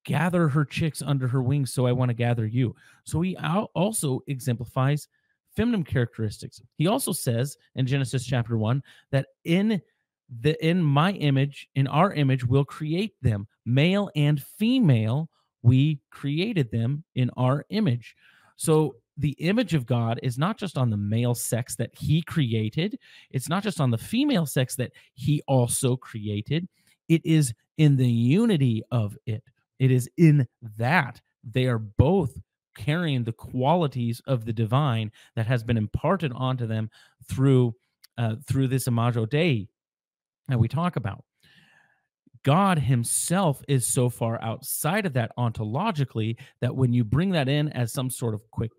gather her chicks under her wings, so I want to gather you. So he also exemplifies feminine characteristics. He also says in Genesis chapter 1 that in my image, in our image, we'll create them, male and female. We created them in our image. So the image of God is not just on the male sex that he created. It's not just on the female sex that he also created. It is in the unity of it. It is in that they are both carrying the qualities of the divine that has been imparted onto them through this imago Dei that we talk about. God himself is so far outside of that ontologically that when you bring that in as some sort of quick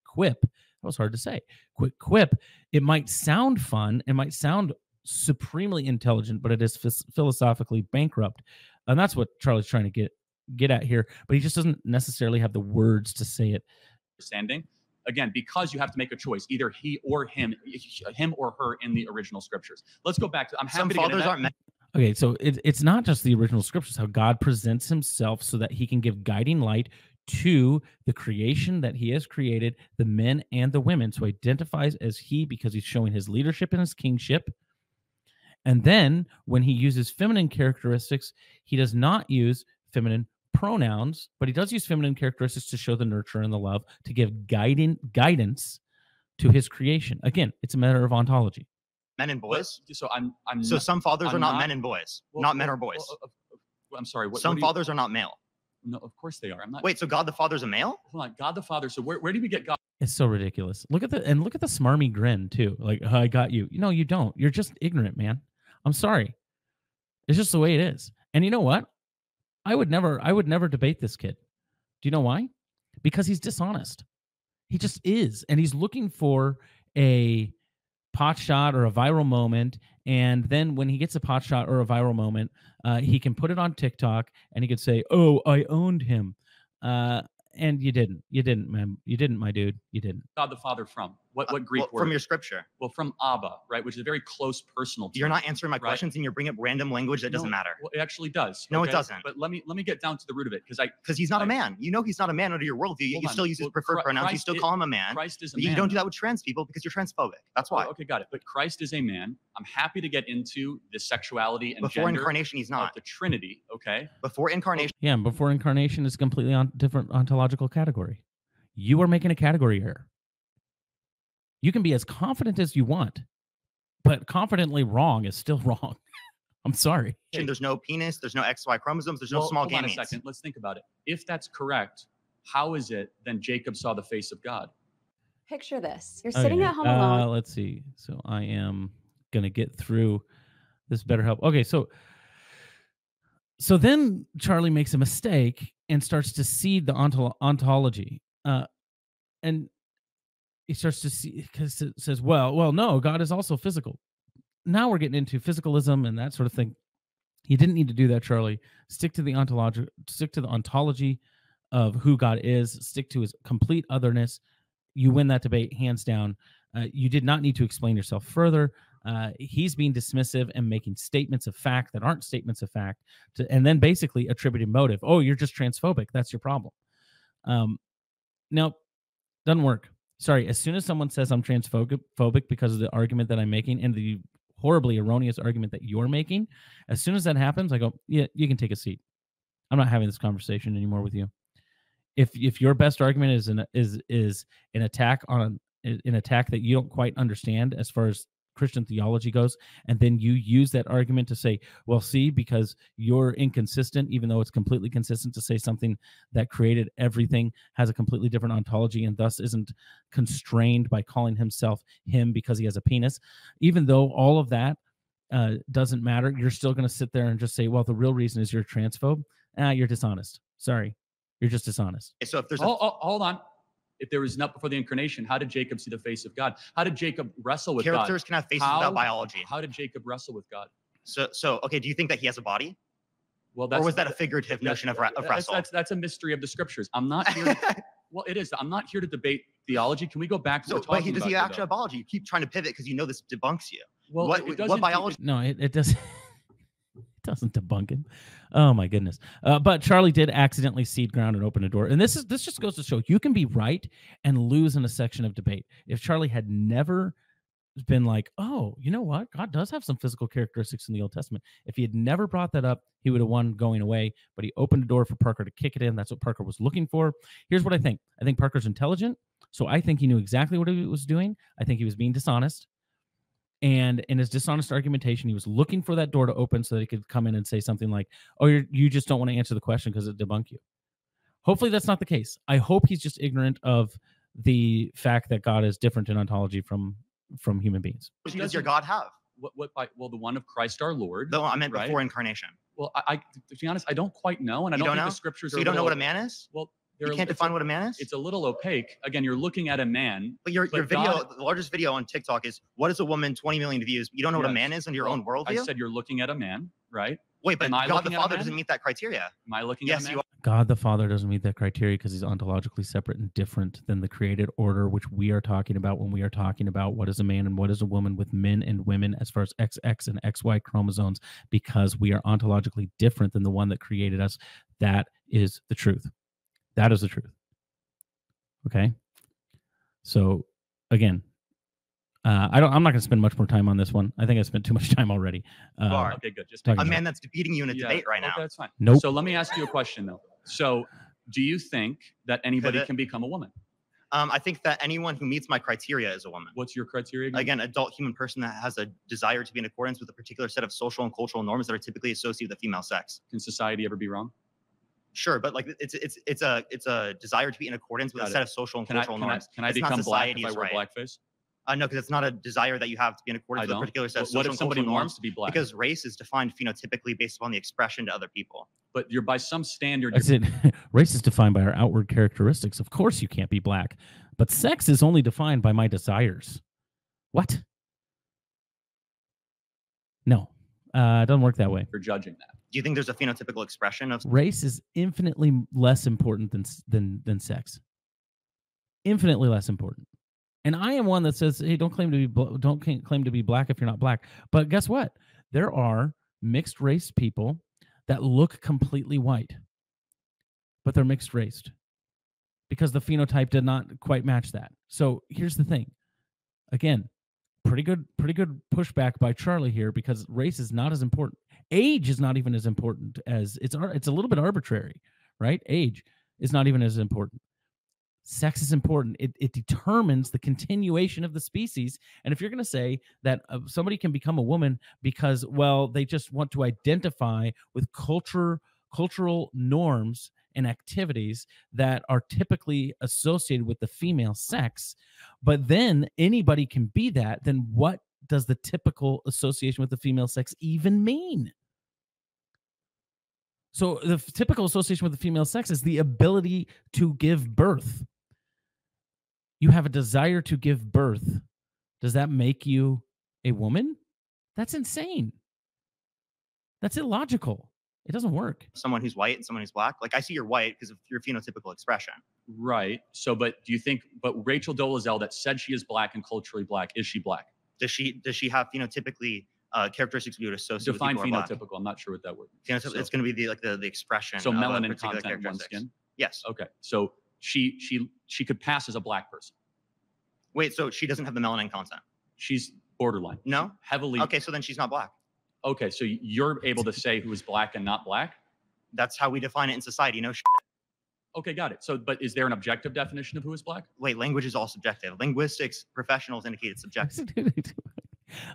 quip, that was hard to say, quick quip, it might sound fun, it might sound supremely intelligent, but it is philosophically bankrupt. And that's what Charlie's trying to get at here, but he just doesn't necessarily have the words to say it. Understanding. Again, because you have to make a choice, either him or her in the original scriptures. Let's go back to, I'm happy to get into that. Okay, so it's not just the original scriptures, how God presents himself so that he can give guiding light to the creation that he has created, the men and the women. So identifies as he because he's showing his leadership and his kingship. And then when he uses feminine characteristics, he does not use feminine pronouns, but he does use feminine characteristics to show the nurture and the love, to give guidance to his creation. Again, it's a matter of ontology. Men and boys. So so some fathers are not men and boys, not men or boys. I'm sorry. Some fathers are not male. No, of course they are. I'm not. Wait, so God the Father's a male? Hold on, God the Father. So where do we get God? It's so ridiculous. Look at the smarmy grin too. Like, I got you. No, you don't. You're just ignorant, man. I'm sorry. It's just the way it is. And you know what? I would never debate this kid. Do you know why? Because he's dishonest. He just is, and he's looking for a pot shot or a viral moment, and then when he gets a pot shot or a viral moment, he can put it on TikTok and he could say, "Oh, I owned him," and you didn't, man, you didn't, my dude, you didn't. God the Father from what Greek word? From your scripture. Well, from Abba, right, which is a very close personal term. You're not answering my questions, and you're bringing up random language that doesn't matter. Well, it actually does. No, it doesn't. But let me get down to the root of it, because he's not a man. You know he's not a man under your worldview. You still use his preferred pronouns. You still call him a man. Christ is a man. You don't do that with trans people because you're transphobic. That's why. Okay, got it. But Christ is a man. I'm happy to get into the sexuality and before gender incarnation, he's not. Of the Trinity. Okay. Before incarnation. Yeah, before incarnation is a completely different ontological category. You are making a category error. You can be as confident as you want, but confidently wrong is still wrong. I'm sorry. There's no penis. There's no XY chromosomes. There's no small gametes. Hold on a second. Let's think about it. If that's correct, how is it then Jacob saw the face of God? Picture this. You're sitting at home alone. Let's see. So I am going to get through this. Better help. Okay, so then Charlie makes a mistake and starts to seed the ontology. And he starts to see, because it says, well, no, God is also physical. Now we're getting into physicalism and that sort of thing. You didn't need to do that, Charlie. Stick to the ontology of who God is. Stick to his complete otherness. You win that debate hands down. You did not need to explain yourself further. He's being dismissive and making statements of fact that aren't statements of fact, and then basically attributing motive. Oh, you're just transphobic. That's your problem. No, doesn't work. Sorry, as soon as someone says I'm transphobic because of the argument that I'm making and the horribly erroneous argument that you're making, as soon as that happens, I go, yeah, you can take a seat. I'm not having this conversation anymore with you. If your best argument is an attack that you don't quite understand as far as Christian theology goes, and then you use that argument to say, well, see, because you're inconsistent, even though it's completely consistent, to say something that created everything has a completely different ontology and thus isn't constrained by calling himself him because he has a penis, even though all of that doesn't matter, you're still going to sit there and just say, well, the real reason is you're a transphobe. You're dishonest. Sorry, you're just dishonest. So if there's hold on. If there was not before the incarnation, how did Jacob see the face of God? How did Jacob wrestle with God? Characters can have faces without biology. How did Jacob wrestle with God? So okay, do you think that he has a body? Well, or was that a figurative notion of wrestle? That's a mystery of the scriptures. I'm not here. Well, it is. I'm not here to debate theology. Can we go back to what we're talking about? Does he actually have biology? You keep trying to pivot because you know this debunks you. Well, what biology? No, it doesn't. Doesn't debunk him. Oh my goodness. But Charlie did accidentally cede ground and open a door. And this just goes to show you can be right and lose in a section of debate. If Charlie had never been like, oh, you know what? God does have some physical characteristics in the Old Testament. If he had never brought that up, he would have won going away. But he opened a door for Parker to kick it in. That's what Parker was looking for. Here's what I think. I think Parker's intelligent. So I think he knew exactly what he was doing. I think he was being dishonest. And in his dishonest argumentation, he was looking for that door to open so that he could come in and say something like, oh, you just don't want to answer the question because it debunk you. Hopefully that's not the case. I hope he's just ignorant of the fact that God is different in ontology from human beings. What does your God have? Well, the one of Christ our Lord. No, I meant before incarnation. Well, to be honest, I don't quite know. And I don't think the scriptures are. You don't know what a man is? Well, you can't define what a man is? It's a little opaque. Again, you're looking at a man. But your video, the largest video on TikTok is, what is a woman, 20 million views? You don't know what a man is in your own worldview? I said you're looking at a man, right? Wait, but God the Father doesn't meet that criteria. Am I looking at a man? You are. God the Father doesn't meet that criteria because he's ontologically separate and different than the created order, which we are talking about when we are talking about what is a man and what is a woman with men and women as far as XX and XY chromosomes, because we are ontologically different than the one that created us. That is the truth. That is the truth. Okay? So, again, I'm not going to spend much more time on this one. I think I spent too much time already. Okay, good. Just a man that's beating you in a debate right now. Okay, that's fine. Nope. So let me ask you a question, though. So do you think that anybody can become a woman? I think that anyone who meets my criteria is a woman. What's your criteria again? Again, adult human person that has a desire to be in accordance with a particular set of social and cultural norms that are typically associated with the female sex. Can society ever be wrong? Sure, but like it's a desire to be in accordance with a set of social and cultural norms. Can I become black if I wear blackface? No, because it's not a desire that you have to be in accordance with a particular set of social and cultural norms. Wants to be black? Because race is defined phenotypically based upon the expression to other people. But you're by some standard. That's it. Race is defined by our outward characteristics. Of course, you can't be black, but sex is only defined by my desires. What? No, it doesn't work that way. You're judging that. Do you think there's a phenotypical expression of race? Is infinitely less important than sex. Infinitely less important. And I am one that says, "Hey, don't claim to be black if you're not black." But guess what? There are mixed race people that look completely white, but they're mixed raced because the phenotype did not quite match that. So here's the thing. Again, pretty good pushback by Charlie here, because race is not as important. Age is not even as important as it's a little bit arbitrary, right? Age is not even as important. Sex is important. It determines the continuation of the species. And if you're going to say that somebody can become a woman because, well, they just want to identify with cultural norms and activities that are typically associated with the female sex, but then anybody can be that, then what does the typical association with the female sex even mean? So the typical association with the female sex is the ability to give birth. You have a desire to give birth. Does that make you a woman? That's insane. That's illogical. It doesn't work. Someone who's white and someone who's black. Like, I see you're white because of your phenotypical expression. Right. So, but do you think, but Rachel Dolezal that said she is black and culturally black, is she black? Does she have phenotypically characteristics we would associate define with people phenotypical? I'm not sure what that word is. So, it's going to be the expression. So melanin content in one's skin? Yes. Okay. So she could pass as a black person. Wait, so she doesn't have the melanin content? She's borderline. No? Heavily. Okay, so then she's not black. Okay, so you're able to say who is black and not black? That's how we define it in society. No shit. Okay, got it. So, but is there an objective definition of who is black? Wait, language is all subjective. Linguistics professionals indicate it's subjective.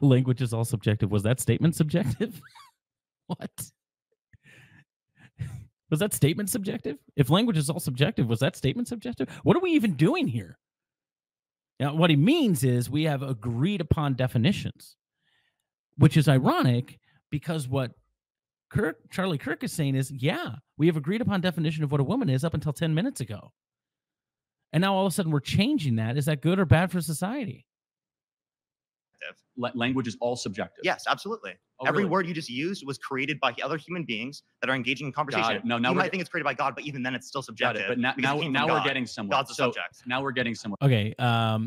Language is all subjective. Was that statement subjective? What? Was that statement subjective? If language is all subjective, was that statement subjective? What are we even doing here? Now, what he means is we have agreed upon definitions, which is ironic because what Charlie Kirk is saying is, yeah, we have agreed upon definition of what a woman is up until 10 minutes ago. And now all of a sudden we're changing that. Is that good or bad for society? Language is all subjective. Yes, absolutely. Oh, Every really? word you just used was created by other human beings that are engaging in conversation. No, you might think it's created by God, but even then it's still subjective. But now we're getting somewhere. God's a subject. Now we're getting somewhere. Okay,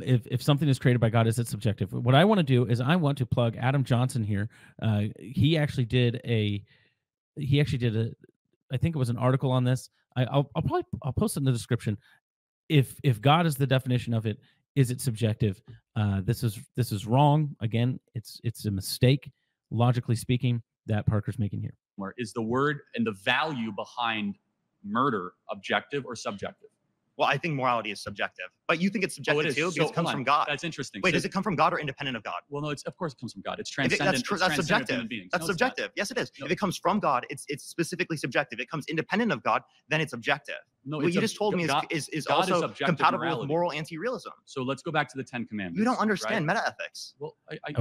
if something is created by God, is it subjective? What I want to do is I want to plug Adam Johnson here. He actually did a I think it was an article on this. I'll post it in the description. If God is the definition of it, is it subjective? This is wrong. Again, it's a mistake, logically speaking, that Parker's making here. Is the word and the value behind murder objective or subjective? Well, I think morality is subjective, but you think it's subjective too because it comes from God. That's interesting. Wait, does it come from God or independent of God? Well, no, of course it comes from God. It's transcendent. That's subjective. That's subjective. Yes, it is. No. If it comes from God, it's specifically subjective. If it comes independent of God, then it's objective. No, what you just told me is also compatible with moral anti-realism. So let's go back to the 10 Commandments. You don't understand meta-ethics. Well, you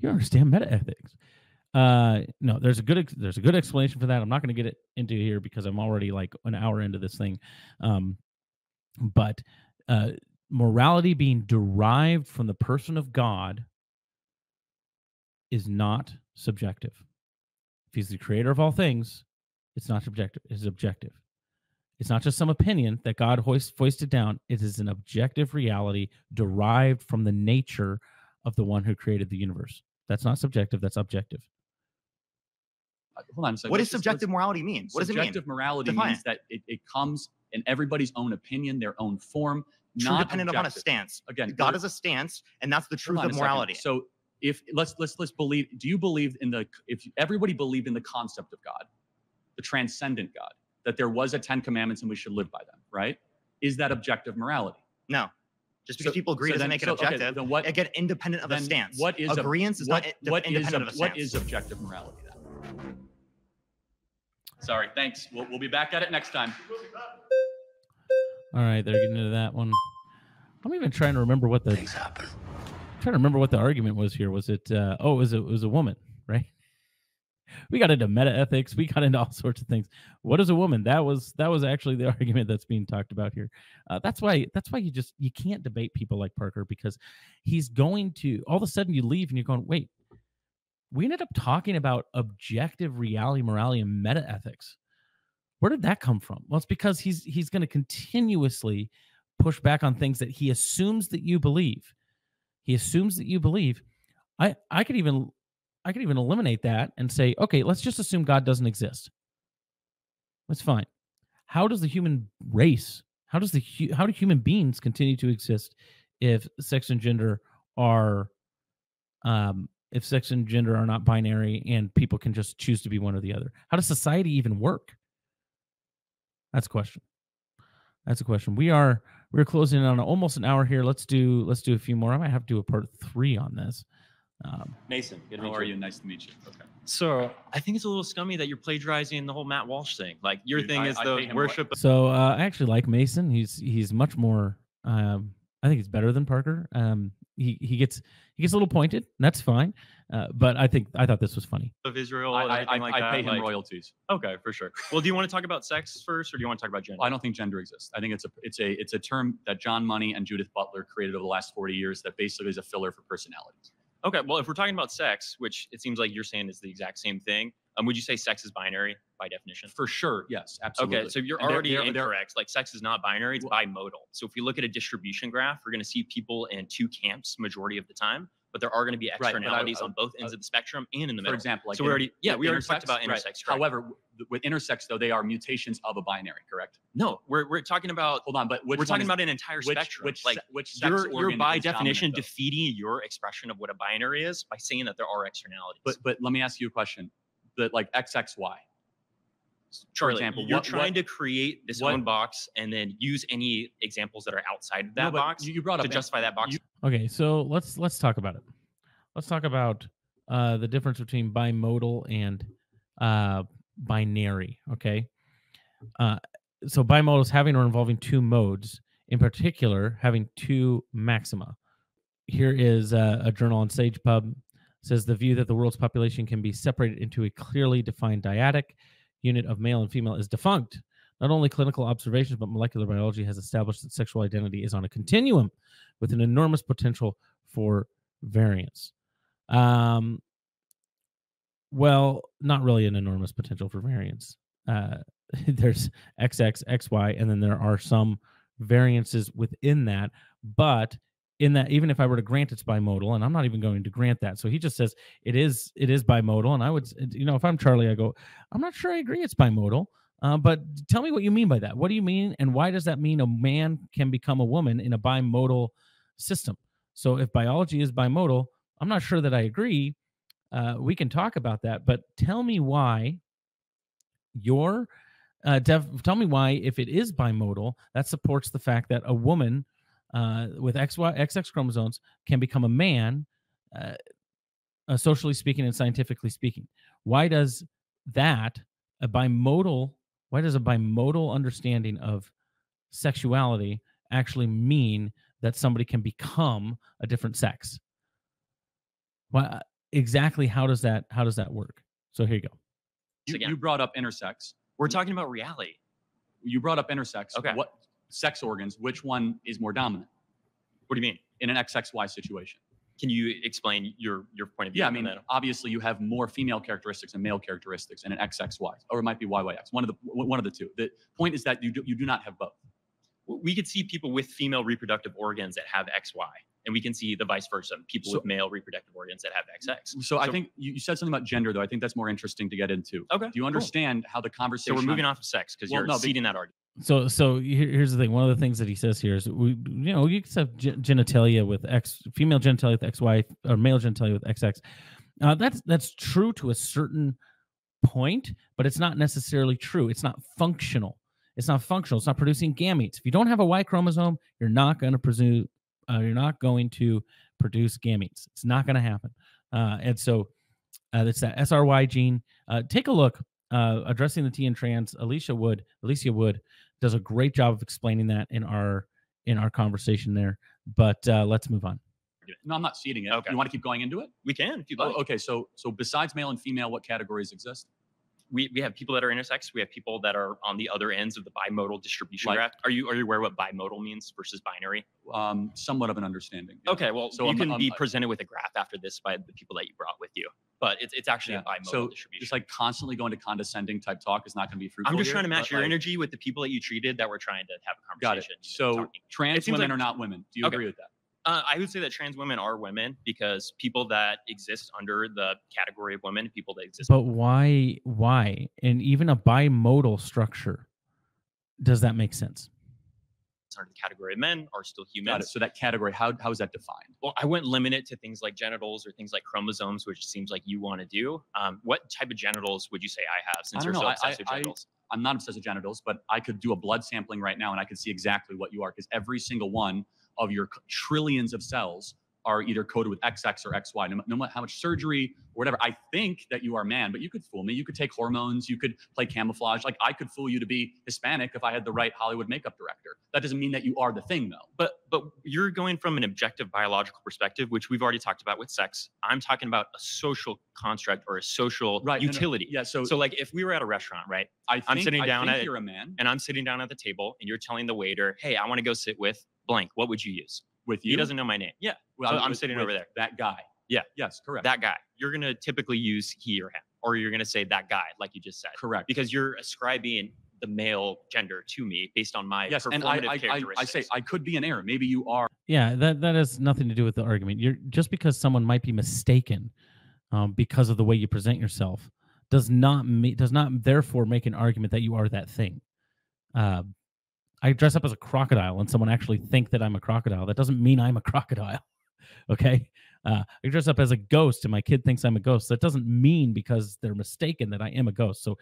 understand meta-ethics. No, there's a good explanation for that. I'm not going to get it into here because I'm already like an hour into this thing. But morality being derived from the person of God is not subjective. If he's the creator of all things, it's not subjective. It's objective. It's not just some opinion that God foisted down. It is an objective reality derived from the nature of the one who created the universe. That's not subjective. That's objective. Hold on a second. What does subjective morality mean? What does it mean? Subjective morality means that it comes in everybody's own opinion, their own form, not dependent upon a stance. Again, God is a stance, and that's the truth of morality. So if let's believe, do you believe in if everybody believed in the concept of God, the transcendent God, that there was a 10 commandments and we should live by them, right? Is that objective morality? No. Just because people agree doesn't make it objective. Okay, then what? Again, independent of a stance. What is agreement is not independent of a stance. What is objective morality then? Sorry, thanks. We'll be back at it next time. All right, they're getting into that one. I'm even trying to remember what the argument was here. Was it? It was a woman, right? We got into meta ethics. We got into all sorts of things. What is a woman? That was actually the argument that's being talked about here. That's why you can't debate people like Parker, because he's going to all of a sudden you leave and you're going, wait, we ended up talking about objective reality, morality, and meta ethics. Where did that come from? Well, it's because he's going to continuously push back on things that he assumes that you believe. He assumes that you believe. I could even eliminate that and say, okay, let's just assume God doesn't exist. That's fine. How does the human race, how do human beings continue to exist if sex and gender are not binary and people can just choose to be one or the other? How does society even work? That's a question. We're closing in on almost an hour here. Let's do a few more. I might have to do a part 3 on this. Mason, how are you? Nice to meet you. Okay. So I think it's a little scummy that you're plagiarizing the whole Matt Walsh thing. Like your thing is the worship. So I actually like Mason. He's much more. I think he's better than Parker. He gets a little pointed. And that's fine. But I thought this was funny. Of Israel, I pay him royalties. Okay, for sure. Well, do you want to talk about sex first, or do you want to talk about gender? I don't think gender exists. I think it's a term that John Money and Judith Butler created over the last 40 years that basically is a filler for personalities. Okay, well, if we're talking about sex, which it seems like you're saying is the exact same thing, would you say sex is binary by definition? For sure, yes, absolutely. Okay, so you're already incorrect. Like sex is not binary, it's bimodal. So if we look at a distribution graph, we're going to see people in 2 camps majority of the time, but there are going to be externalities on both ends of the spectrum and in the middle. For example, like so we already talked about intersex. Right. However, with intersex though, they are mutations of a binary, correct? No, we're talking about. Hold on, but we're talking about an entire spectrum. Which sex you're by definition defeating your expression of what a binary is by saying that there are externalities. But let me ask you a question. That like XXY. For example, you're trying to create this own box and then use any examples that are outside of that box you brought up to justify that box. Okay, so let's talk about it. Let's talk about the difference between bimodal and binary. Okay, so bimodal is having or involving 2 modes, in particular having 2 maxima. Here is a journal on SagePub. Says the view that the world's population can be separated into a clearly defined dyadic unit of male and female is defunct. Not only clinical observations, but molecular biology has established that sexual identity is on a continuum with an enormous potential for variance. Well, not really an enormous potential for variance. There's XX, XY, and then there are some variances within that. But in that, even if I were to grant it's bimodal, and I'm not even going to grant that. So he just says it is bimodal. And I would, if I'm Charlie, I go, I'm not sure I agree it's bimodal. But tell me what you mean by that. What do you mean? And why does that mean a man can become a woman in a bimodal system? So if biology is bimodal, I'm not sure that I agree. We can talk about that, but tell me why tell me why, if it is bimodal, that supports the fact that a woman with XX chromosomes can become a man, socially speaking and scientifically speaking. Why does a bimodal understanding of sexuality actually mean that somebody can become a different sex? Well, exactly how does that work? So here you go. You brought up intersex. We're talking about reality. You brought up intersex. Okay. What sex organs? Which one is more dominant? What do you mean? In an XXY situation. Can you explain your point of view? Yeah, I mean, obviously you have more female characteristics and male characteristics in an XXY, or it might be YYX. One of the two. The point is that you do not have both. We could see people with female reproductive organs that have XY, and we can see the vice versa, people with male reproductive organs that have XX. So I think you said something about gender, though. I think that's more interesting to get into. Okay. Do you understand how the conversation? So we're moving off of sex because you're ceding that argument. So here's the thing. One of the things that he says here is you can have genitalia with female genitalia with XY, or male genitalia with XX. That's true to a certain point, but it's not necessarily true. It's not functional. It's not functional. It's not producing gametes. If you don't have a Y chromosome, you're not going to produce gametes. It's not going to happen. And so it's that SRY gene. Take a look. Addressing the T in trans, Alicia Wood does a great job of explaining that in our conversation there. But let's move on. No, I'm not ceding it. Okay. You want to keep going into it? We can if you'd like. Okay, so besides male and female, what categories exist? We have people that are intersex. We have people that are on the other ends of the bimodal distribution graph. Are you aware what bimodal means versus binary? Somewhat of an understanding. Yeah. Okay, well, so you can be presented with a graph after this by the people that you brought with you. But it's actually a bimodal distribution. Just like constantly going to condescending type talk is not going to be fruitful. I'm just trying to match your energy with the people that you treated that were trying to have a conversation. Got it. So trans women are not women. Do you agree with that? I would say that trans women are women because people that exist under the category of women, people that exist. But why? And even a bimodal structure, does that make sense? Under the category of men are still humans. Got it. So that category, how is that defined? Well, I wouldn't limit it to things like genitals or things like chromosomes, which seems like you want to do. What type of genitals would you say I have since you're so obsessed with genitals? I'm not obsessed with genitals, but I could do a blood sampling right now and I could see exactly what you are because every single one of your trillions of cells are either coded with XX or XY, no matter how much surgery or whatever. I think that you are man, but you could fool me. You could take hormones. You could play camouflage. Like I could fool you to be Hispanic if I had the right Hollywood makeup director. That doesn't mean that you are the thing, though. But you're going from an objective biological perspective, which we've already talked about with sex. I'm talking about a social construct or a social utility. No. Yeah. So like if we were at a restaurant, right? I'm sitting down you're a man, and I'm sitting down at the table, and you're telling the waiter, "Hey, I want to go sit with blank. What would you use?" With you? He doesn't know my name. Yeah. Well, so I'm sitting over there. That guy. Yeah. Yes, correct. That guy. You're going to typically use he or him, or you're going to say that guy, like you just said. Correct. Because you're ascribing the male gender to me based on my performative characteristics. I say I could be an error. Maybe you are. Yeah, that has nothing to do with the argument. Just because someone might be mistaken because of the way you present yourself does not therefore make an argument that you are that thing. I dress up as a crocodile and someone actually think that I'm a crocodile. That doesn't mean I'm a crocodile. Okay. I dress up as a ghost and my kid thinks I'm a ghost. That doesn't mean because they're mistaken that I am a ghost. So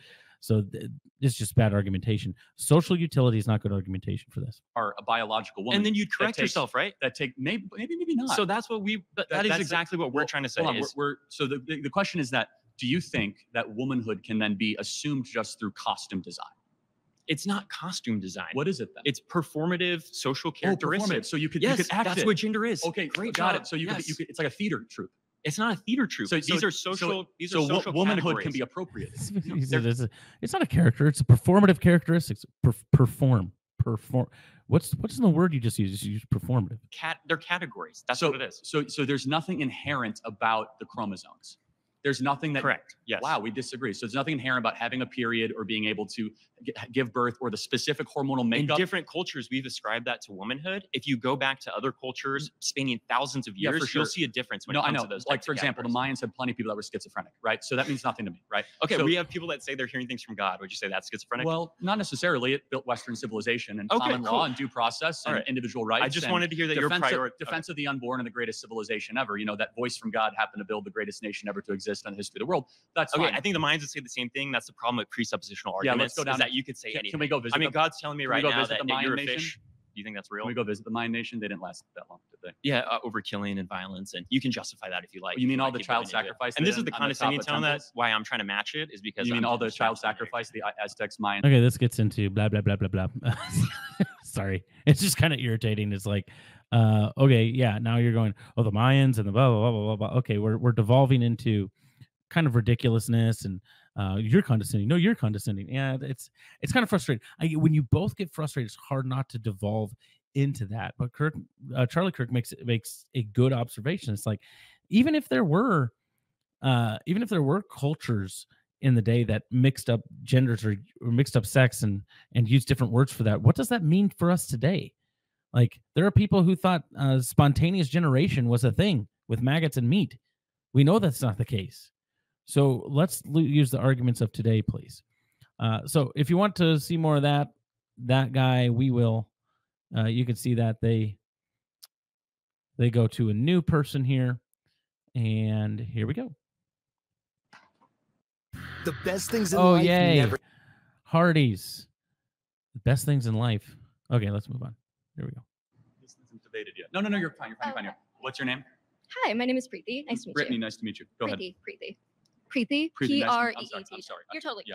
it's just bad argumentation. Social utility is not good argumentation for this. Are a biological woman. And then you correct yourself, right? That maybe not. So that's what that is exactly what we're trying to say. So the question is that, do you think that womanhood can then be assumed just through costume design? It's not costume design. What is it then? It's performative social characteristics. So you could act that's it. What gender is. Okay, great, got it. So you could it's like a theater troupe. It's not a theater troupe. So these are social. These are social womanhood categories. can be appropriate. It's not a character. It's a performative characteristics. Perform. What's in the word you just used? You use performative. They're categories. That's what it is. So there's nothing inherent about the chromosomes. There's nothing that. Correct. Yes. Wow, we disagree. So there's nothing inherent about having a period or being able to give birth or the specific hormonal makeup. In different cultures, we've ascribed that to womanhood. If you go back to other cultures spanning thousands of years, you'll see a difference when it comes to those. Like, for example, the Mayans had plenty of people that were schizophrenic, right? So that means nothing to me, right? Okay, so we have people that say they're hearing things from God. Would you say that's schizophrenic? Well, not necessarily. It built Western civilization and common law and due process and individual rights. I just wanted to hear that your priority. Defense of the unborn and the greatest civilization ever. You know, that voice from God happened to build the greatest nation ever to exist in the history of the world. That's okay. Fine. I think the Mayans would say the same thing. That's the problem with presuppositional arguments. Yeah, let's go down. Is that you could say anything. Can we go visit? I mean, God's telling me right now that you're a nation? fish. Do you think that's real? Can we go visit the Mayan nation? They didn't last that long, did they? Yeah, over killing and violence, and you can justify that if you like. You mean all the child sacrifice? And this is the condescending tone that why I'm trying to match it is because you mean all the child sacrifice, the Aztecs, Mayans. Okay, this gets into blah blah blah blah blah. Sorry, it's just kind of irritating. It's like, okay, yeah, now you're going, oh, the Mayans and the blah blah blah blah blah. Okay, we're devolving into kind of ridiculousness and you're condescending. No, you're condescending. Yeah, it's kind of frustrating. When you both get frustrated, it's hard not to devolve into that. But Charlie Kirk makes a good observation. It's like, even if there were cultures in the day that mixed up genders or mixed up sex and used different words for that, what does that mean for us today? Like, there are people who thought spontaneous generation was a thing with maggots and meat. We know that's not the case. So let's use the arguments of today, please. So if you want to see more of that guy, we will. You can see that they go to a new person here, and here we go. The best things in life. Yay. Hardee's. The best things in life. Okay, let's move on. Here we go. This isn't debated yet. No, you're fine. You're fine. What's your name? Hi, my name is Preeti. Nice to meet Brittany, you. nice to meet you. Go ahead. Preeti. P-R-E-E-T. I'm sorry. You're totally yeah.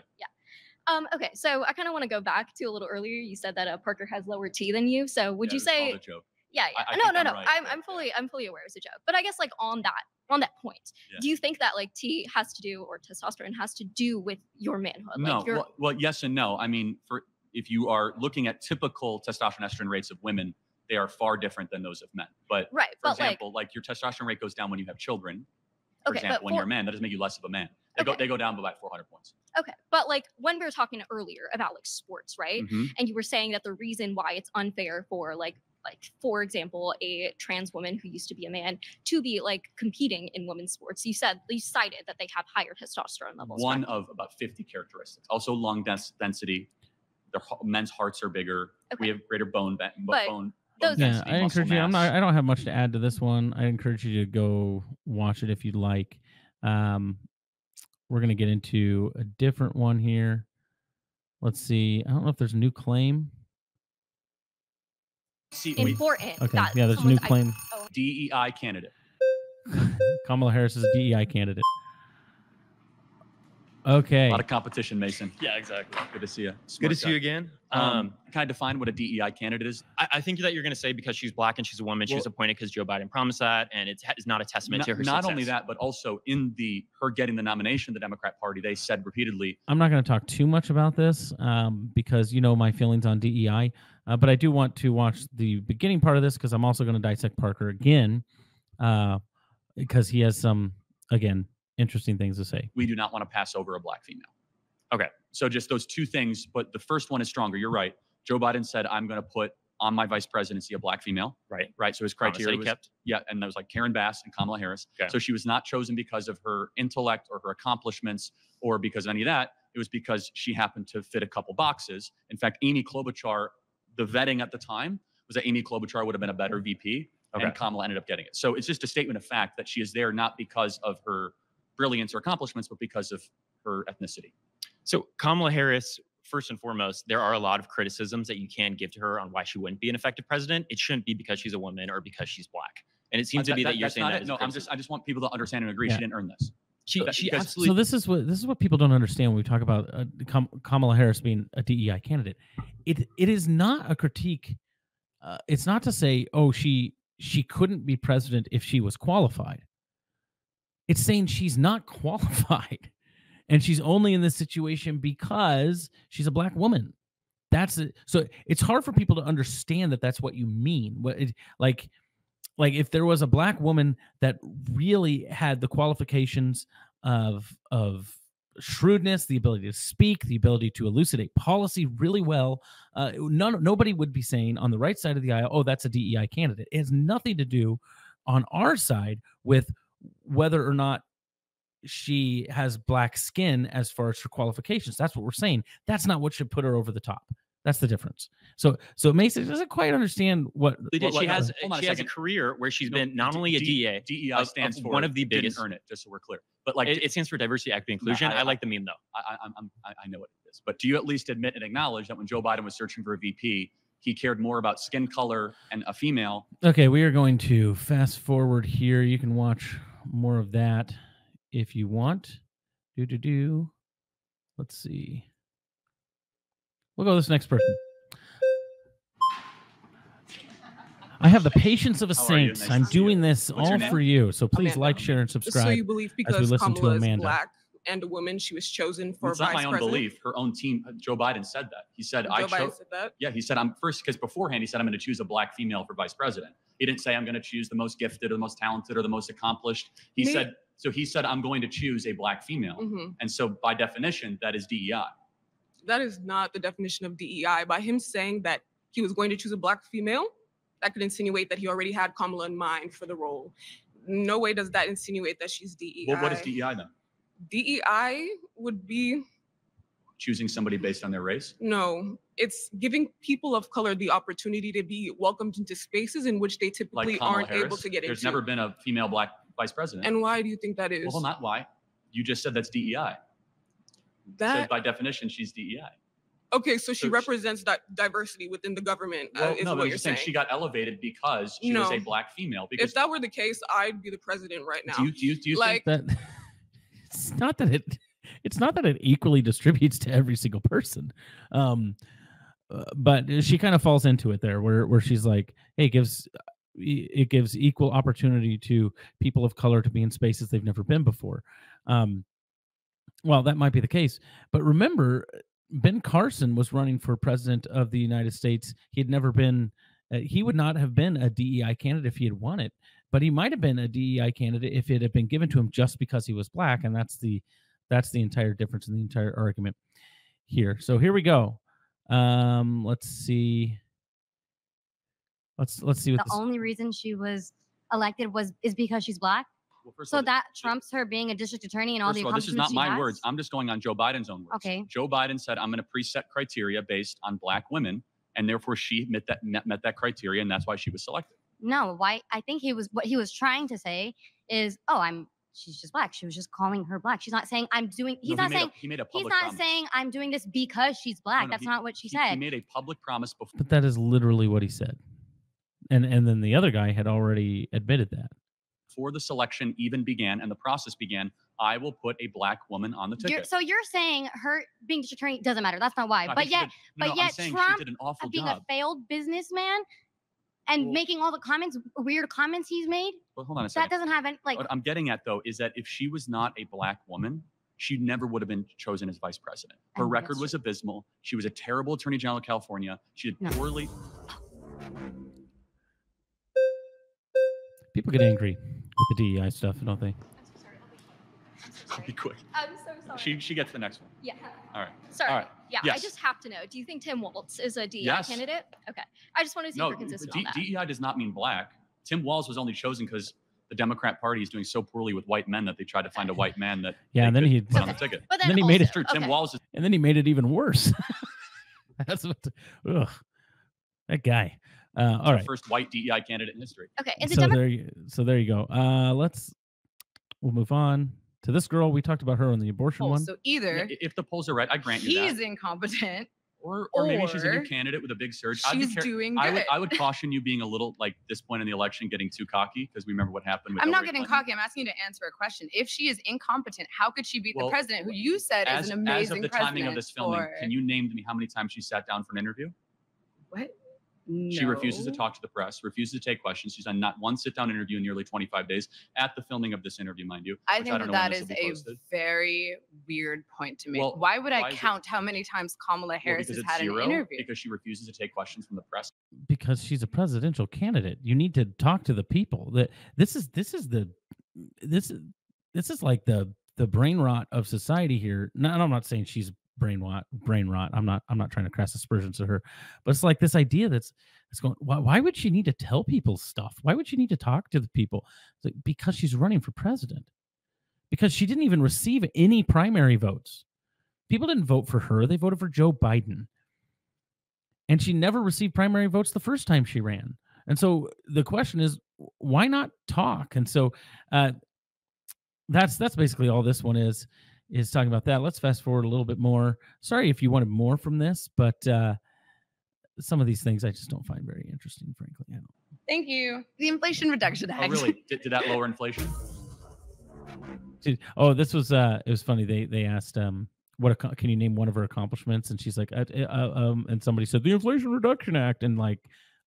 Okay, so I kind of want to go back to a little earlier. You said that Parker has lower T than you. So would you say? A joke. Yeah. No. Right. I'm fully aware it's a joke. But I guess like on that point, do you think that like T has to do, or testosterone has to do with your manhood? No. Like well, yes and no. I mean, if you are looking at typical testosterone estrogen rates of women, they are far different than those of men. But right, for example, like your testosterone rate goes down when you have children. For example, when you're a man, that doesn't make you less of a man. They go down by about 400 points. Okay, but like when we were talking earlier about like sports, right? Mm-hmm. And you were saying that the reason why it's unfair for like for example, a trans woman who used to be a man to be like competing in women's sports, you cited that they have higher testosterone levels. One of about 50 characteristics. Also lung density. Their men's hearts are bigger. Okay. We have greater bone density. I encourage you. I don't have much to add to this one. I encourage you to go watch it if you'd like. We're going to get into a different one here. Let's see. I don't know if there's a new claim. Important. Okay. Yeah, there's a new claim. DEI candidate. Kamala Harris is a DEI candidate. Okay. A lot of competition, Mason. Yeah, exactly. Good to see you. Good to see you again. Can I define what a DEI candidate is? I think that you're going to say because she's black and she's a woman, she was appointed because Joe Biden promised that, and it's not a testament to her success. Not only that, but also in her getting the nomination, the Democrat Party, they said repeatedly. I'm not going to talk too much about this because you know my feelings on DEI, but I do want to watch the beginning part of this because I'm also going to dissect Parker again because he has some, again, interesting things to say. We do not want to pass over a black female. Okay. So just those two things, but the first one is stronger. You're right. Joe Biden said, I'm going to put on my vice presidency a black female. Right. So his criteria was, and that was like Karen Bass and Kamala Harris. Okay. So she was not chosen because of her intellect or her accomplishments or because of any of that. It was because she happened to fit a couple boxes. In fact, Amy Klobuchar, the vetting at the time was that Amy Klobuchar would have been a better VP, and Kamala ended up getting it. So it's just a statement of fact that she is there not because of her brilliance or accomplishments, but because of her ethnicity. So Kamala Harris, first and foremost, there are a lot of criticisms that you can give to her on why she wouldn't be an effective president. It shouldn't be because she's a woman or because she's black. And it seems to be that you're saying that. No, I just want people to understand and agree she didn't earn this. She absolutely. So this is what people don't understand when we talk about Kamala Harris being a DEI candidate. It is not a critique. It's not to say, oh, she couldn't be president if she was qualified. It's saying she's not qualified, and she's only in this situation because she's a black woman. That's it. So it's hard for people to understand that that's what you mean. Like if there was a black woman that really had the qualifications of shrewdness, the ability to speak, the ability to elucidate policy really well, nobody would be saying on the right side of the aisle, oh, that's a DEI candidate. It has nothing to do on our side with whether or not she has black skin as far as her qualifications. That's what we're saying. That's not what should put her over the top. That's the difference. So Mason doesn't quite understand what she has a career where she's been not only a DEI. DEI stands for one of the biggest. Didn't earn it, just so we're clear. But like it stands for diversity, equity, inclusion. I like the meme though. I know what it is. But do you at least admit and acknowledge that when Joe Biden was searching for a VP, he cared more about skin color and a female? Okay, we are going to fast forward here. You can watch more of that if you want. Let's see. We'll go to this next person. I have the patience of a saint. I'm doing this all for you. So please like, share, and subscribe. So you believe because as we listen Kamala to Amanda. is black and a woman. She was chosen for It's not vice my own president. belief. Her own team, Joe Biden said that. He said, Joe Biden said that? Yeah, he said, I'm first, because beforehand he said, I'm going to choose a black female for vice president. He didn't say, I'm going to choose the most gifted or the most talented or the most accomplished. He said, I'm going to choose a black female. And so by definition, that is DEI. That is not the definition of DEI. By him saying that he was going to choose a black female, that could insinuate that he already had Kamala in mind for the role. No way does that insinuate that she's DEI. Well, what is DEI then? DEI would be choosing somebody based on their race? No, it's giving people of color the opportunity to be welcomed into spaces in which they typically aren't able to get into. There's never been a female black vice president. And why do you think that is? Well, not why. You just said that's DEI. That so by definition, she's DEI. Okay, so she represents diversity within the government. Well, is no, what but you're saying. She got elevated because she was a black female. Because if that were the case, I'd be the president right now. Do you like think that? It's not that it equally distributes to every single person, but she kind of falls into it there, where she's like, hey, it gives equal opportunity to people of color to be in spaces they've never been before. Well, that might be the case, but remember, Ben Carson was running for president of the United States. He had never been, he would not have been a DEI candidate if he had won it, but he might have been a DEI candidate if it had been given to him just because he was black. And that's the entire difference in the entire argument here. So here we go. Let's see. Let's see what the only reason she was elected is because she's black. Well, so that trumps her being a district attorney and all the accomplishments. This is not my words. I'm just going on Joe Biden's own words. Okay. Joe Biden said, I'm going to preset criteria based on black women, and therefore she met that criteria, and that's why she was selected. No, why? I think what he was trying to say is, she's just black. She was just calling her black. She's not saying I'm doing. He's not saying I'm doing this because she's black. That's not what she said. He made a public promise before. But that is literally what he said, and then the other guy had already admitted that. Before the selection even began and the process began, I will put a black woman on the ticket. So you're saying her being district attorney doesn't matter. That's not why. No, but yet Trump did an awful being job. a failed businessman and making all the weird comments he's made. Well, hold on a second. That doesn't have any What I'm getting at though is that if she was not a black woman, she never would have been chosen as vice president. Her record was abysmal. She was a terrible attorney general of California. She did poorly. People get angry with the DEI stuff, don't they? I'll be quick. I'm so sorry. She gets the next one. Yeah. All right. Sorry. All right. Yeah, yes. I just have to know. Do you think Tim Walz is a DEI yes. candidate? Okay. I just want to see if you're consistent on that. DEI does not mean black. Tim Walz was only chosen because the Democrat Party is doing so poorly with white men that they tried to find a white man that and then he put on the ticket. But then he made it. Tim Walz and then he made it even worse. That's what. That guy. All right. First white DEI candidate in history. Okay. So there you go. We'll move on to this girl. We talked about her on the abortion one. So either if the polls are right, I grant you that. He's incompetent. Or maybe she's a new candidate with a big surge. She's doing good. I would caution you being a little, like, this point in the election, getting too cocky, because we remember what happened with I'm not Hillary getting Clinton. cocky. I'm asking you to answer a question. If she is incompetent, how could she beat the president, who you said is an amazing president? As of the president? timing of this filming, can you name to me how many times she sat down for an interview? What? She refuses to talk to the press, refuses to take questions. She's done not one sit-down interview in nearly 25 days at the filming of this interview, mind you. I think that is a very weird point to make. Well, why would I count how many times Kamala Harris has had an interview? Because she refuses to take questions from the press. Because she's a presidential candidate. You need to talk to the people. This is like the brain rot of society here. No, I'm not saying she's brain rot. I'm not trying to cast aspersions to her, but it's like this idea that's going, why would she need to tell people stuff? Why would she need to talk to the people? It's like, because she's running for president, because she didn't even receive any primary votes. People didn't vote for her. They voted for Joe Biden. And she never received primary votes the first time she ran. And so the question is, why not talk? And so that's basically all this one is talking about that. Let's fast forward a little bit more. Sorry if you wanted more from this, but some of these things I just don't find very interesting, frankly. I don't. Thank you. The Inflation Reduction Act. Oh, really? Did that lower inflation? This was it was funny. They asked can you name one of her accomplishments, and she's like and somebody said the Inflation Reduction Act, and like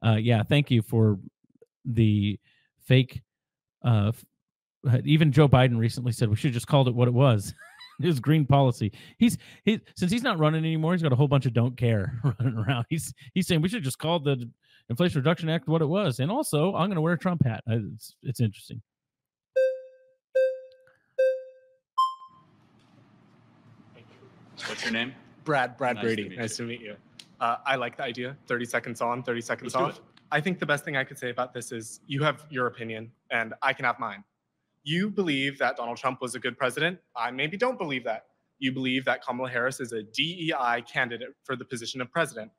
yeah, thank you for the fake even Joe Biden recently said we should have just called it what it was. his green policy. Since he's not running anymore, he's got a whole bunch of don't care running around. He's saying we should just call the Inflation Reduction Act what it was, and also I'm going to wear a Trump hat. It's interesting. What's your name? Brad Brady. Nice to meet you. I like the idea. 30 seconds on, 30 seconds off. I think the best thing I could say about this is you have your opinion and I can have mine. You believe that Donald Trump was a good president. I maybe don't believe that. You believe that Kamala Harris is a DEI candidate for the position of president.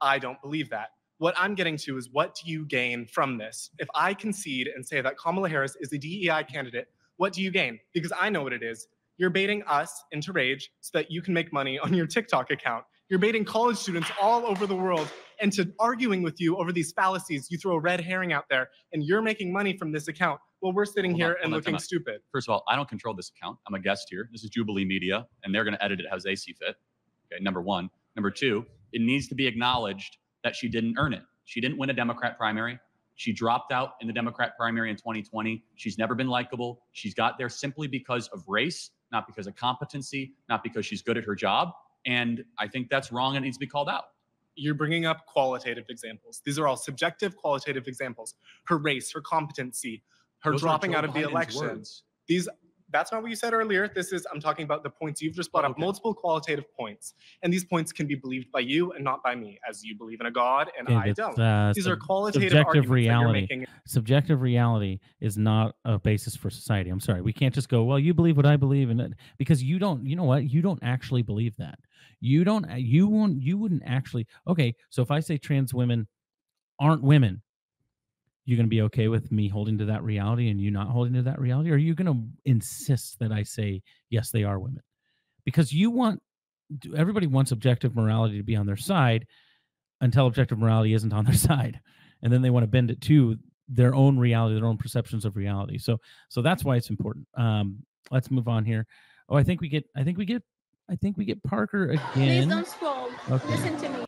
I don't believe that. What I'm getting to is, what do you gain from this? If I concede and say that Kamala Harris is a DEI candidate, what do you gain? Because I know what it is. You're baiting us into rage so that you can make money on your TikTok account. You're baiting college students all over the world into arguing with you over these fallacies. You throw a red herring out there and you're making money from this account while we're sitting here and looking stupid. First of all, I don't control this account. I'm a guest here. This is Jubilee Media, and they're going to edit it as they see fit. Okay, number one. Number two, it needs to be acknowledged that she didn't earn it. She didn't win a Democrat primary. She dropped out in the Democrat primary in 2020. She's never been likable. She's got there simply because of race, not because of competency, not because she's good at her job. And I think that's wrong and it needs to be called out. You're bringing up qualitative examples. These are all subjective qualitative examples. Her race, her competency, her dropping out of the election. That's not what you said earlier. I'm talking about the points you've just brought up, multiple qualitative points. And these points can be believed by you and not by me, as you believe in a God and I don't. These are qualitative subjective reality. Subjective reality is not a basis for society. I'm sorry. We can't just go, well, you believe what I believe, and because you don't, you know what? You don't actually believe that. You wouldn't actually. Okay, so if I say trans women aren't women, you're going to be okay with me holding to that reality and you not holding to that reality? Or are you going to insist that I say, yes, they are women? Because everybody wants objective morality to be on their side until objective morality isn't on their side. And then they want to bend it to their own reality, their own perceptions of reality. So that's why it's important. Let's move on here. Oh, I think we get Parker again. Please don't scroll. Okay. Listen to me.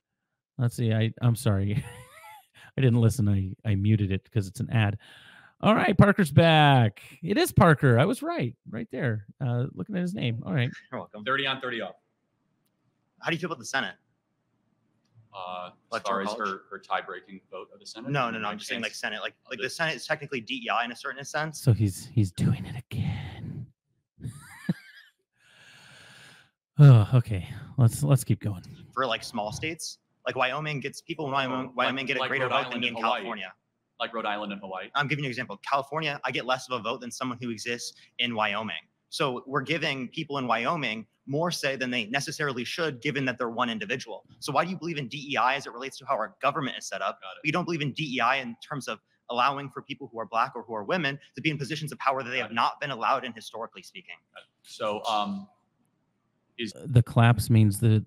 Let's see. I'm sorry. I didn't listen. I muted it because it's an ad. All right, Parker's back. It is Parker. I was right there. Looking at his name. All right. You're welcome. 30 on, 30 off. How do you feel about the Senate? As far as her tie-breaking vote of the Senate? No. I'm just saying like Senate. Like the Senate is technically DEI in a certain sense. So he's doing it again. Oh, okay. Let's keep going. For like small states. Like Wyoming gets people in Wyoming get a greater vote than me in California. Like Rhode Island and Hawaii. I'm giving you an example. California, I get less of a vote than someone who exists in Wyoming. So we're giving people in Wyoming more say than they necessarily should, given that they're one individual. So why do you believe in DEI as it relates to how our government is set up? You don't believe in DEI in terms of allowing for people who are Black or who are women to be in positions of power that they have not been allowed in, historically speaking. So the collapse means that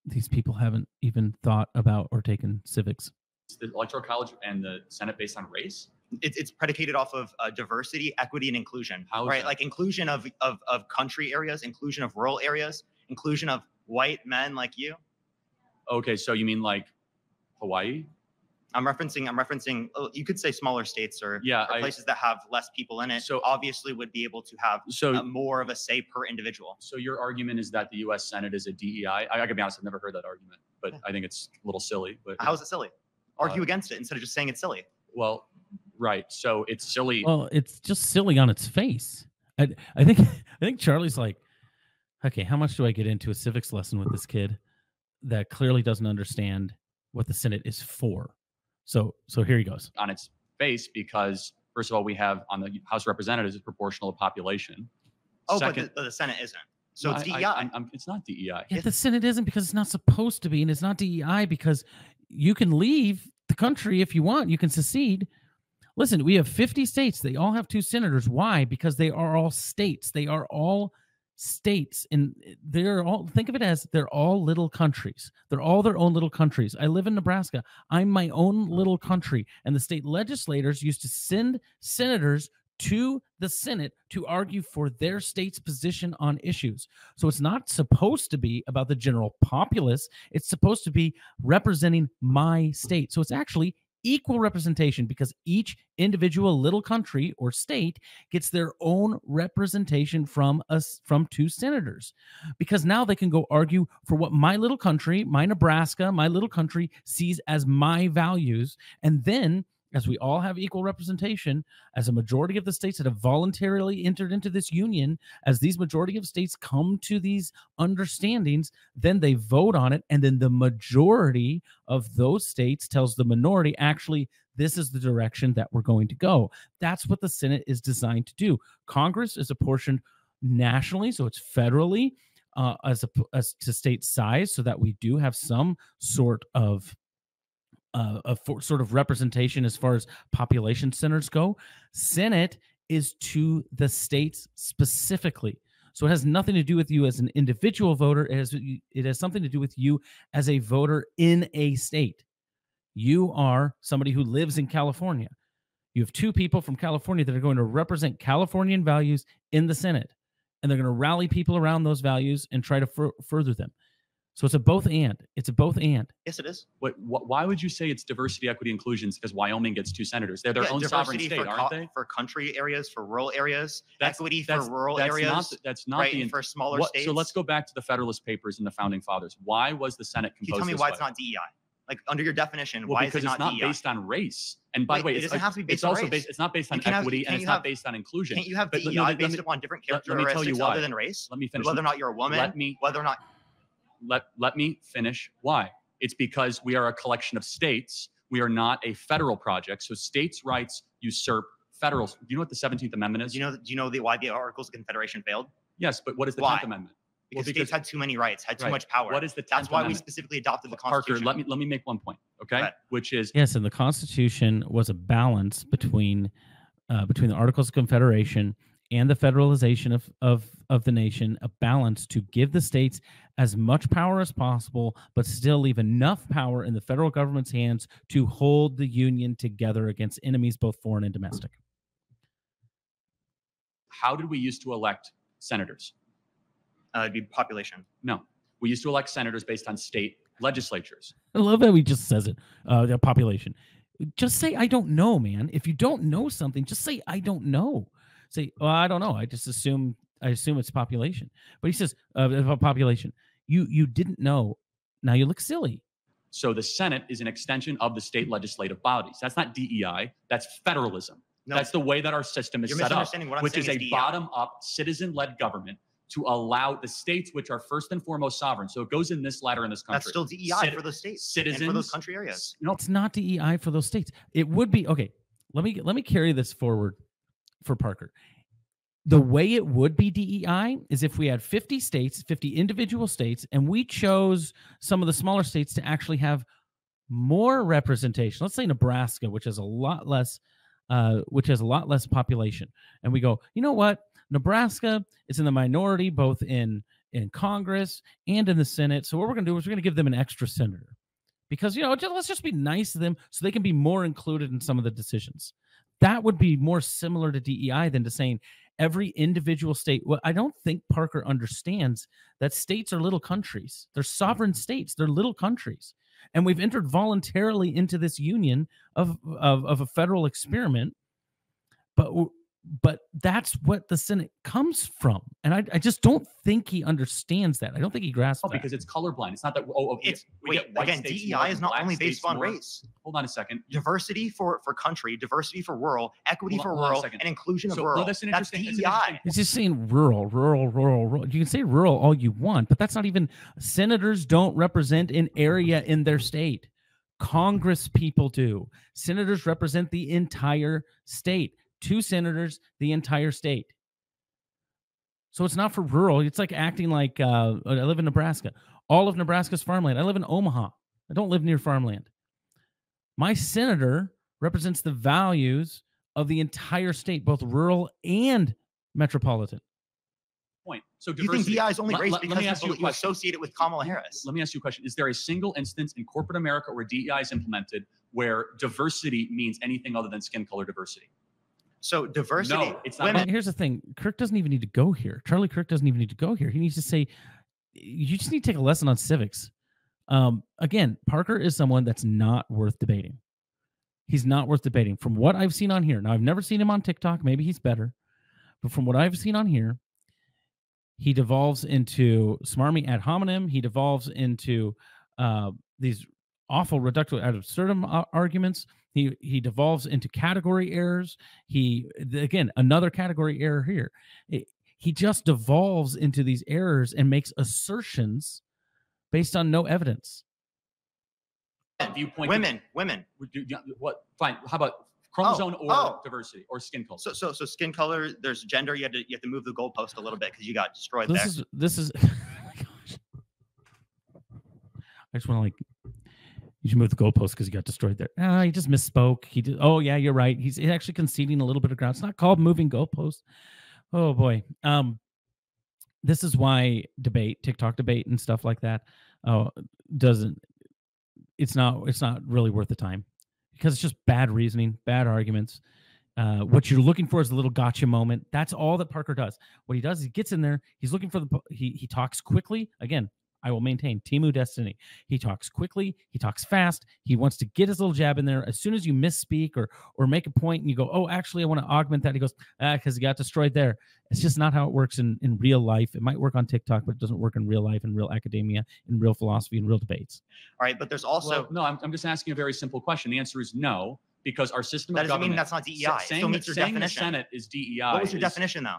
these people haven't even thought about or taken civics. Is the Electoral College and the Senate based on race? It's predicated off of diversity, equity, and inclusion. Right? Like inclusion of country areas, inclusion of rural areas, inclusion of white men like you. Okay, so you mean like Hawaii? I'm referencing. You could say smaller states or places that have less people in it. So obviously would be able to have more of a say per individual. So your argument is that the U.S. Senate is a DEI. I gotta be honest, I've never heard that argument, but I think it's a little silly. But how is it silly? Argue against it instead of just saying it's silly. Well, right. So it's silly. Well, it's just silly on its face. I think Charlie's like, okay, how much do I get into a civics lesson with this kid that clearly doesn't understand what the Senate is for? So here he goes. On its face, because first of all, we have on the House of Representatives is proportional to population. Oh, second, but the Senate isn't. So it's DEI. It's not DEI. Yeah, the Senate isn't because it's not supposed to be, and it's not DEI because you can leave the country if you want. You can secede. Listen, we have 50 states. They all have 2 senators. Why? Because they are all states. They are all states, and they're all, think of it as they're all little countries. They're all their own little countries. I live in Nebraska. I'm my own little country, and the state legislators used to send senators to the Senate to argue for their state's position on issues. So it's not supposed to be about the general populace. It's supposed to be representing my state. So it's actually equal representation because each individual little country or state gets their own representation from 2 senators, because now they can go argue for what my little country, my Nebraska, my little country sees as my values. And then, as we all have equal representation, as a majority of the states that have voluntarily entered into this union, as these majority of states come to these understandings, then they vote on it. And then the majority of those states tells the minority, actually, this is the direction that we're going to go. That's what the Senate is designed to do. Congress is apportioned nationally, so it's federally as to state size, so that we do have some sort of representation as far as population centers go. Senate is to the states specifically. So it has nothing to do with you as an individual voter. It has something to do with you as a voter in a state. You are somebody who lives in California. You have 2 people from California that are going to represent Californian values in the Senate, and they're going to rally people around those values and try to further them. So it's a both and. It's a both and. Yes, it is. Why would you say it's diversity, equity, inclusions? Because Wyoming gets 2 senators. They're their own sovereign state, aren't they? For country areas, for rural areas, equity for rural areas. That's not right, for smaller states. So let's go back to the Federalist Papers and the Founding Fathers. Why was the Senate composed? Can you tell me why it's not DEI? Like, under your definition, why is it not DEI? Because it's not based on race. And by the way, it doesn't have to be based on race. It's not based on equity, and it's not based on inclusion. Can't you have DEI based upon different characteristics other than race? Let me finish. Whether or not you're a woman, whether or not. Let me finish. Why? It's because we are a collection of states. We are not a federal project. So states' rights usurp federal. Do you know what the 17th Amendment is? Do you know why the Articles of Confederation failed? Yes, but what is the 10th Amendment? Because states had too many rights, had too much power. What is the 10th That's why Amendment? we specifically adopted the Constitution. Parker, let me make one point, okay? Which is yes, and the Constitution was a balance between the Articles of Confederation and the federalization of the nation, a balance to give the states as much power as possible, but still leave enough power in the federal government's hands to hold the union together against enemies, both foreign and domestic. How did we used to elect senators? It'd be population. No, we used to elect senators based on state legislatures. I love how he just says it, the population. Just say, I don't know, man. If you don't know something, just say, I don't know. Say, well, I don't know. I assume it's population. But he says population. You didn't know. Now you look silly. So the Senate is an extension of the state legislative bodies. That's not DEI. That's federalism. No, that's the way that our system is set up, which is a bottom-up, citizen-led government to allow the states, which are first and foremost sovereign. So it goes in this ladder in this country. That's still DEI for those states, citizens, and for those country areas. No, it's not DEI for those states. It would be okay. Let me carry this forward for Parker. The way it would be DEI is if we had 50 states, 50 individual states, and we chose some of the smaller states to actually have more representation. Let's say Nebraska, which has a lot less population, and we go, you know what? Nebraska is in the minority both in Congress and in the Senate. So what we're going to do is we're going to give them an extra senator because, let's just be nice to them so they can be more included in some of the decisions. That would be more similar to DEI than to saying every individual state. Well, I don't think Parker understands that states are little countries. They're sovereign states. They're little countries. And we've entered voluntarily into this union of a federal experiment. But that's what the Senate comes from. And I just don't think he understands that. I don't think he grasps that. Because it's colorblind. It's not that, again, DEI is not only based on race. Hold on a second. Diversity for country, diversity for rural, equity for rural, and inclusion of rural. That's DEI. It's just saying rural. You can say rural all you want, but that's not even, senators don't represent an area in their state. Congress people do. Senators represent the entire state. 2 senators, the entire state. So it's not for rural. It's like acting like I live in Nebraska. All of Nebraska's farmland. I live in Omaha. I don't live near farmland. My senator represents the values of the entire state, both rural and metropolitan. Point. So do you think DEI is only race because you associate it with Kamala Harris? Let me ask you a question. Is there a single instance in corporate America where DEI is implemented where diversity means anything other than skin color diversity? So diversity. No, it's not. Here's the thing. Kirk doesn't even need to go here. Charlie Kirk doesn't even need to go here. He needs to say, you just need to take a lesson on civics. Again, Parker is someone that's not worth debating. He's not worth debating. From what I've seen on here, now I've never seen him on TikTok. Maybe he's better. But from what I've seen on here, he devolves into smarmy ad hominem. He devolves into these awful reductive ad absurdum arguments. He devolves into category errors. Again, another category error here. He just devolves into these errors and makes assertions based on no evidence. Viewpoint. Women. What? Fine. How about chromosome or diversity or skin color? So skin color. There's gender. You have to move the goalpost a little bit because you got destroyed This is. Oh my gosh. I just want to you should move the goalpost because he got destroyed there. He just misspoke. He did. Oh yeah, you're right. He's actually conceding a little bit of ground. It's not called moving goalposts. Oh boy. This is why TikTok debate and stuff like that, it's not really worth the time, because it's just bad reasoning, bad arguments. What you're looking for is a little gotcha moment. That's all that Parker does. What he does is he gets in there. He's looking for he talks quickly. Again, I will maintain Temu Destiny. He talks quickly. He talks fast. He wants to get his little jab in there. As soon as you misspeak or make a point and you go, oh, actually, I want to augment that. He goes, because he got destroyed there. It's just not how it works in real life. It might work on TikTok, but it doesn't work in real life, in real academia, in real philosophy, in real debates. All right, but there's also... no, I'm just asking a very simple question. The answer is no, because our system of government... That doesn't mean that's not DEI. It still meets your definition. The Senate is DEI. What was your definition, though?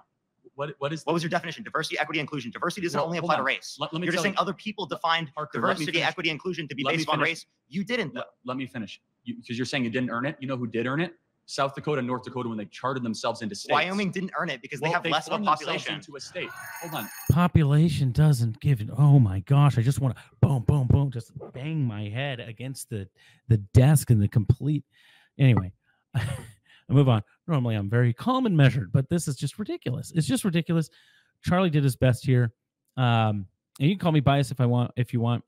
What was your definition? Diversity, equity, inclusion. Diversity doesn't only apply to race. You're just saying other people defined diversity, equity, inclusion to be based on race. You didn't, though. Let me finish. Because you're saying you didn't earn it. You know who did earn it? South Dakota and North Dakota, when they charted themselves into states. Wyoming didn't earn it because they have less of a population. Into a state. Hold on. Population doesn't give it. Oh my gosh! I just want to boom, boom, boom, just bang my head against the desk and the complete. Anyway. I move on. Normally, I'm very calm and measured, but this is just ridiculous. It's just ridiculous. Charlie did his best here, and you can call me biased if you want.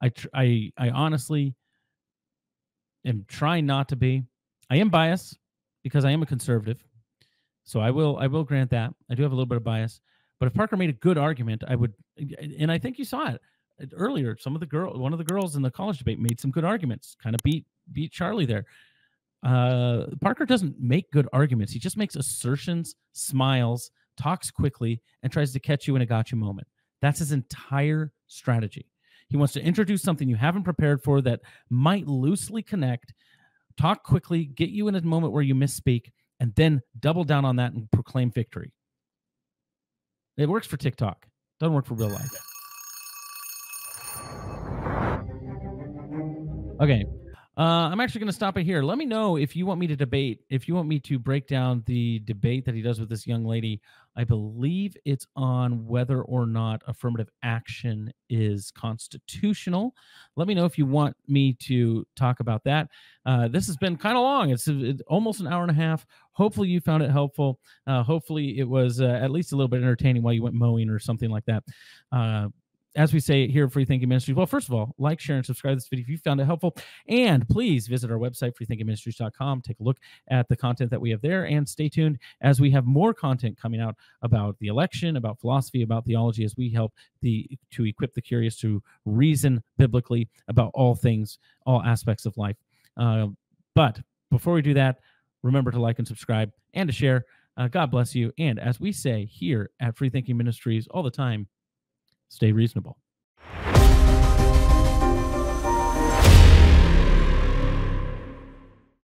I honestly am trying not to be. I am biased because I am a conservative, so I will grant that. I do have a little bit of bias, but if Parker made a good argument, I would, and I think you saw it earlier. One of the girls in the college debate made some good arguments, kind of beat Charlie there. Parker doesn't make good arguments. He just makes assertions, smiles, talks quickly, and tries to catch you in a gotcha moment. That's his entire strategy. He wants to introduce something you haven't prepared for that might loosely connect, talk quickly, get you in a moment where you misspeak, and then double down on that and proclaim victory. It works for TikTok. Doesn't work for real life. Okay. I'm actually going to stop it here. Let me know if you want me to debate, if you want me to break down the debate that he does with this young lady. I believe it's on whether or not affirmative action is constitutional. Let me know if you want me to talk about that. This has been kind of long. It's almost an hour and a half. Hopefully you found it helpful. Hopefully it was at least a little bit entertaining while you went mowing or something like that. As we say here at FreeThinking Ministries, well, first of all, like, share, and subscribe to this video if you found it helpful. And please visit our website, freethinkingministries.com. Take a look at the content that we have there, and stay tuned as we have more content coming out about the election, about philosophy, about theology, as we help to equip the curious to reason biblically about all things, all aspects of life. But before we do that, remember to like and subscribe and to share. God bless you. And as we say here at FreeThinking Ministries all the time, stay reasonable.